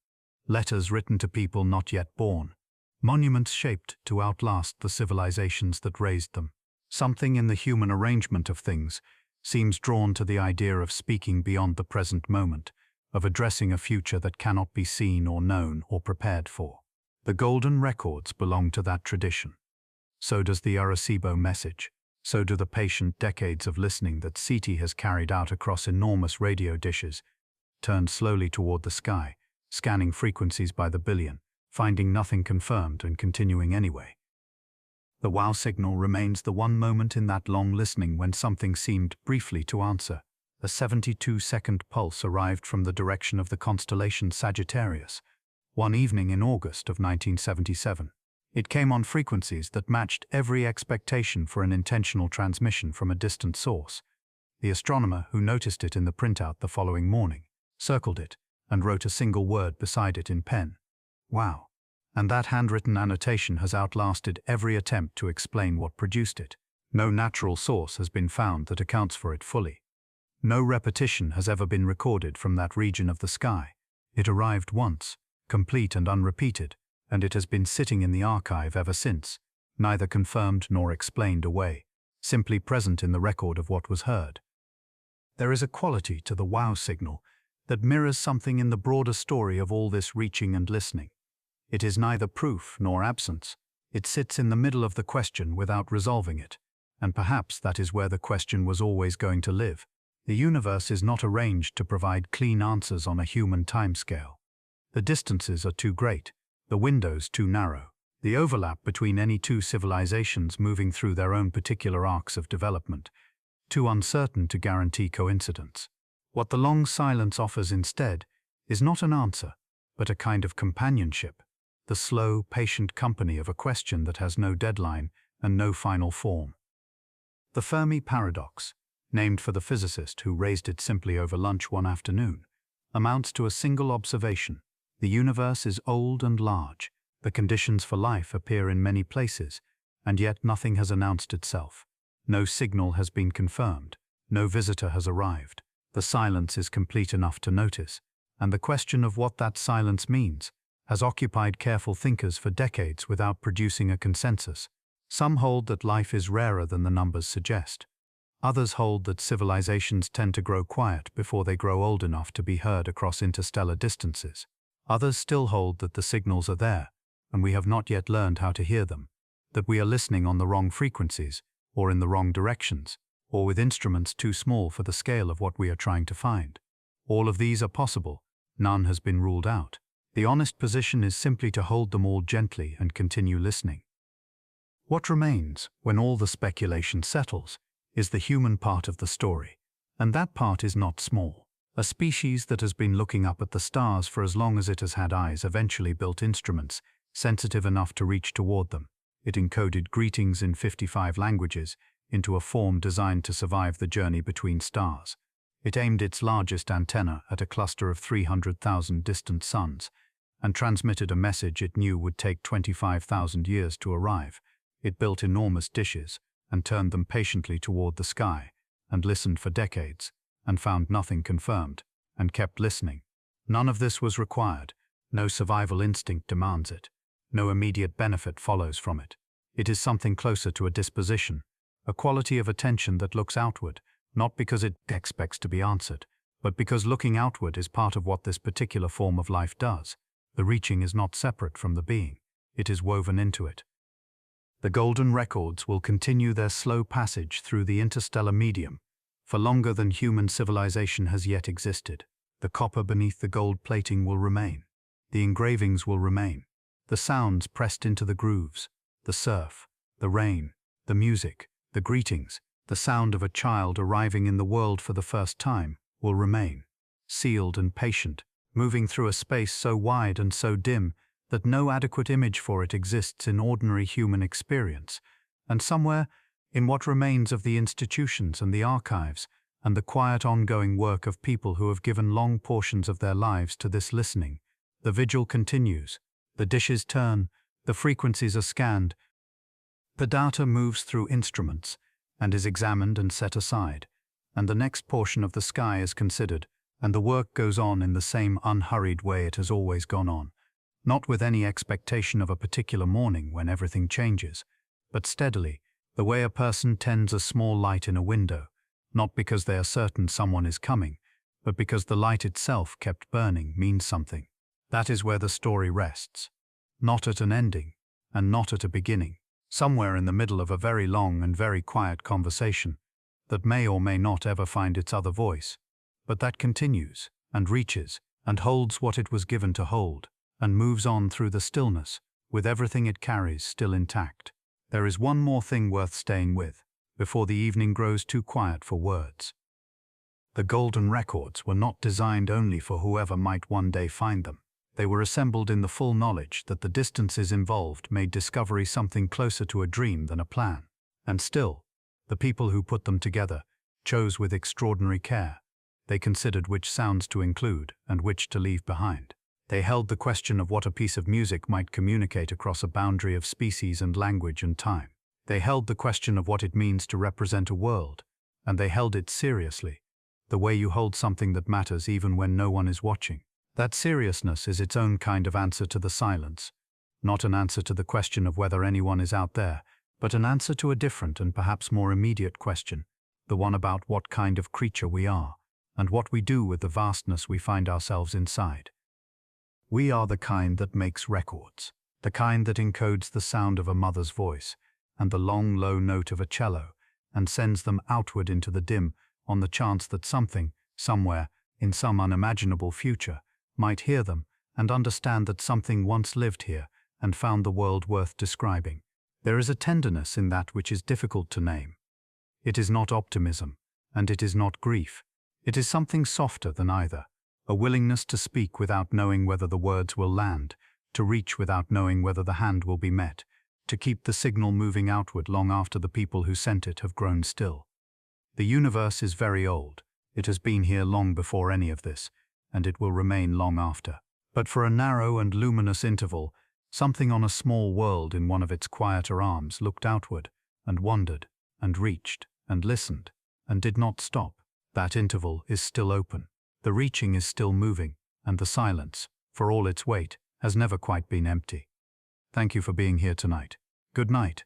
letters written to people not yet born, monuments shaped to outlast the civilizations that raised them. Something in the human arrangement of things seems drawn to the idea of speaking beyond the present moment, of addressing a future that cannot be seen or known or prepared for. The golden records belong to that tradition. So does the Arecibo message. So do the patient decades of listening that SETI has carried out across enormous radio dishes, turned slowly toward the sky, scanning frequencies by the billion, finding nothing confirmed and continuing anyway. The wow signal remains the one moment in that long listening when something seemed briefly to answer. A 72-second pulse arrived from the direction of the constellation Sagittarius, one evening in August of 1977. It came on frequencies that matched every expectation for an intentional transmission from a distant source. The astronomer who noticed it in the printout the following morning circled it and wrote a single word beside it in pen. Wow. And that handwritten annotation has outlasted every attempt to explain what produced it. No natural source has been found that accounts for it fully. No repetition has ever been recorded from that region of the sky. It arrived once, complete and unrepeated, and it has been sitting in the archive ever since, neither confirmed nor explained away, simply present in the record of what was heard. There is a quality to the wow signal that mirrors something in the broader story of all this reaching and listening. It is neither proof nor absence. It sits in the middle of the question without resolving it, and perhaps that is where the question was always going to live. The universe is not arranged to provide clean answers on a human timescale. The distances are too great, the windows too narrow, the overlap between any two civilizations moving through their own particular arcs of development, too uncertain to guarantee coincidence. What the long silence offers instead is not an answer, but a kind of companionship, the slow, patient company of a question that has no deadline and no final form. The Fermi paradox, named for the physicist who raised it simply over lunch one afternoon, amounts to a single observation. The universe is old and large. The conditions for life appear in many places, and yet nothing has announced itself. No signal has been confirmed. No visitor has arrived. The silence is complete enough to notice, and the question of what that silence means has occupied careful thinkers for decades without producing a consensus. Some hold that life is rarer than the numbers suggest. Others hold that civilizations tend to grow quiet before they grow old enough to be heard across interstellar distances. Others still hold that the signals are there, and we have not yet learned how to hear them, that we are listening on the wrong frequencies, or in the wrong directions, or with instruments too small for the scale of what we are trying to find. All of these are possible. None has been ruled out. The honest position is simply to hold them all gently and continue listening. What remains, when all the speculation settles, is the human part of the story, and that part is not small. A species that has been looking up at the stars for as long as it has had eyes eventually built instruments sensitive enough to reach toward them. It encoded greetings in 55 languages into a form designed to survive the journey between stars. It aimed its largest antenna at a cluster of 300,000 distant suns and transmitted a message it knew would take 25,000 years to arrive. It built enormous dishes and turned them patiently toward the sky, and listened for decades, and found nothing confirmed, and kept listening. None of this was required. No survival instinct demands it. No immediate benefit follows from it. It is something closer to a disposition, a quality of attention that looks outward, not because it expects to be answered, but because looking outward is part of what this particular form of life does. The reaching is not separate from the being. It is woven into it. The golden records will continue their slow passage through the interstellar medium for longer than human civilization has yet existed. The copper beneath the gold plating will remain. The engravings will remain. The sounds pressed into the grooves, the surf, the rain, the music, the greetings, the sound of a child arriving in the world for the first time will remain, sealed and patient, moving through a space so wide and so dim that no adequate image for it exists in ordinary human experience, and somewhere, in what remains of the institutions and the archives, and the quiet ongoing work of people who have given long portions of their lives to this listening, the vigil continues, the dishes turn, the frequencies are scanned, the data moves through instruments, and is examined and set aside, and the next portion of the sky is considered, and the work goes on in the same unhurried way it has always gone on. Not with any expectation of a particular morning when everything changes, but steadily, the way a person tends a small light in a window, not because they are certain someone is coming, but because the light itself kept burning means something. That is where the story rests. Not at an ending, and not at a beginning. Somewhere in the middle of a very long and very quiet conversation that may or may not ever find its other voice, but that continues, and reaches, and holds what it was given to hold, and moves on through the stillness, with everything it carries still intact. There is one more thing worth staying with, before the evening grows too quiet for words. The golden records were not designed only for whoever might one day find them. They were assembled in the full knowledge that the distances involved made discovery something closer to a dream than a plan. And still, the people who put them together chose with extraordinary care. They considered which sounds to include and which to leave behind. They held the question of what a piece of music might communicate across a boundary of species and language and time. They held the question of what it means to represent a world, and they held it seriously, the way you hold something that matters even when no one is watching. That seriousness is its own kind of answer to the silence, not an answer to the question of whether anyone is out there, but an answer to a different and perhaps more immediate question, the one about what kind of creature we are, and what we do with the vastness we find ourselves inside. We are the kind that makes records, the kind that encodes the sound of a mother's voice and the long, low note of a cello, and sends them outward into the dim on the chance that something, somewhere, in some unimaginable future, might hear them and understand that something once lived here and found the world worth describing. There is a tenderness in that which is difficult to name. It is not optimism, and it is not grief. It is something softer than either, a willingness to speak without knowing whether the words will land, to reach without knowing whether the hand will be met, to keep the signal moving outward long after the people who sent it have grown still. The universe is very old. It has been here long before any of this, and it will remain long after. But for a narrow and luminous interval, something on a small world in one of its quieter arms looked outward, and wondered, and reached, and listened, and did not stop. That interval is still open. The reaching is still moving, and the silence, for all its weight, has never quite been empty. Thank you for being here tonight. Good night.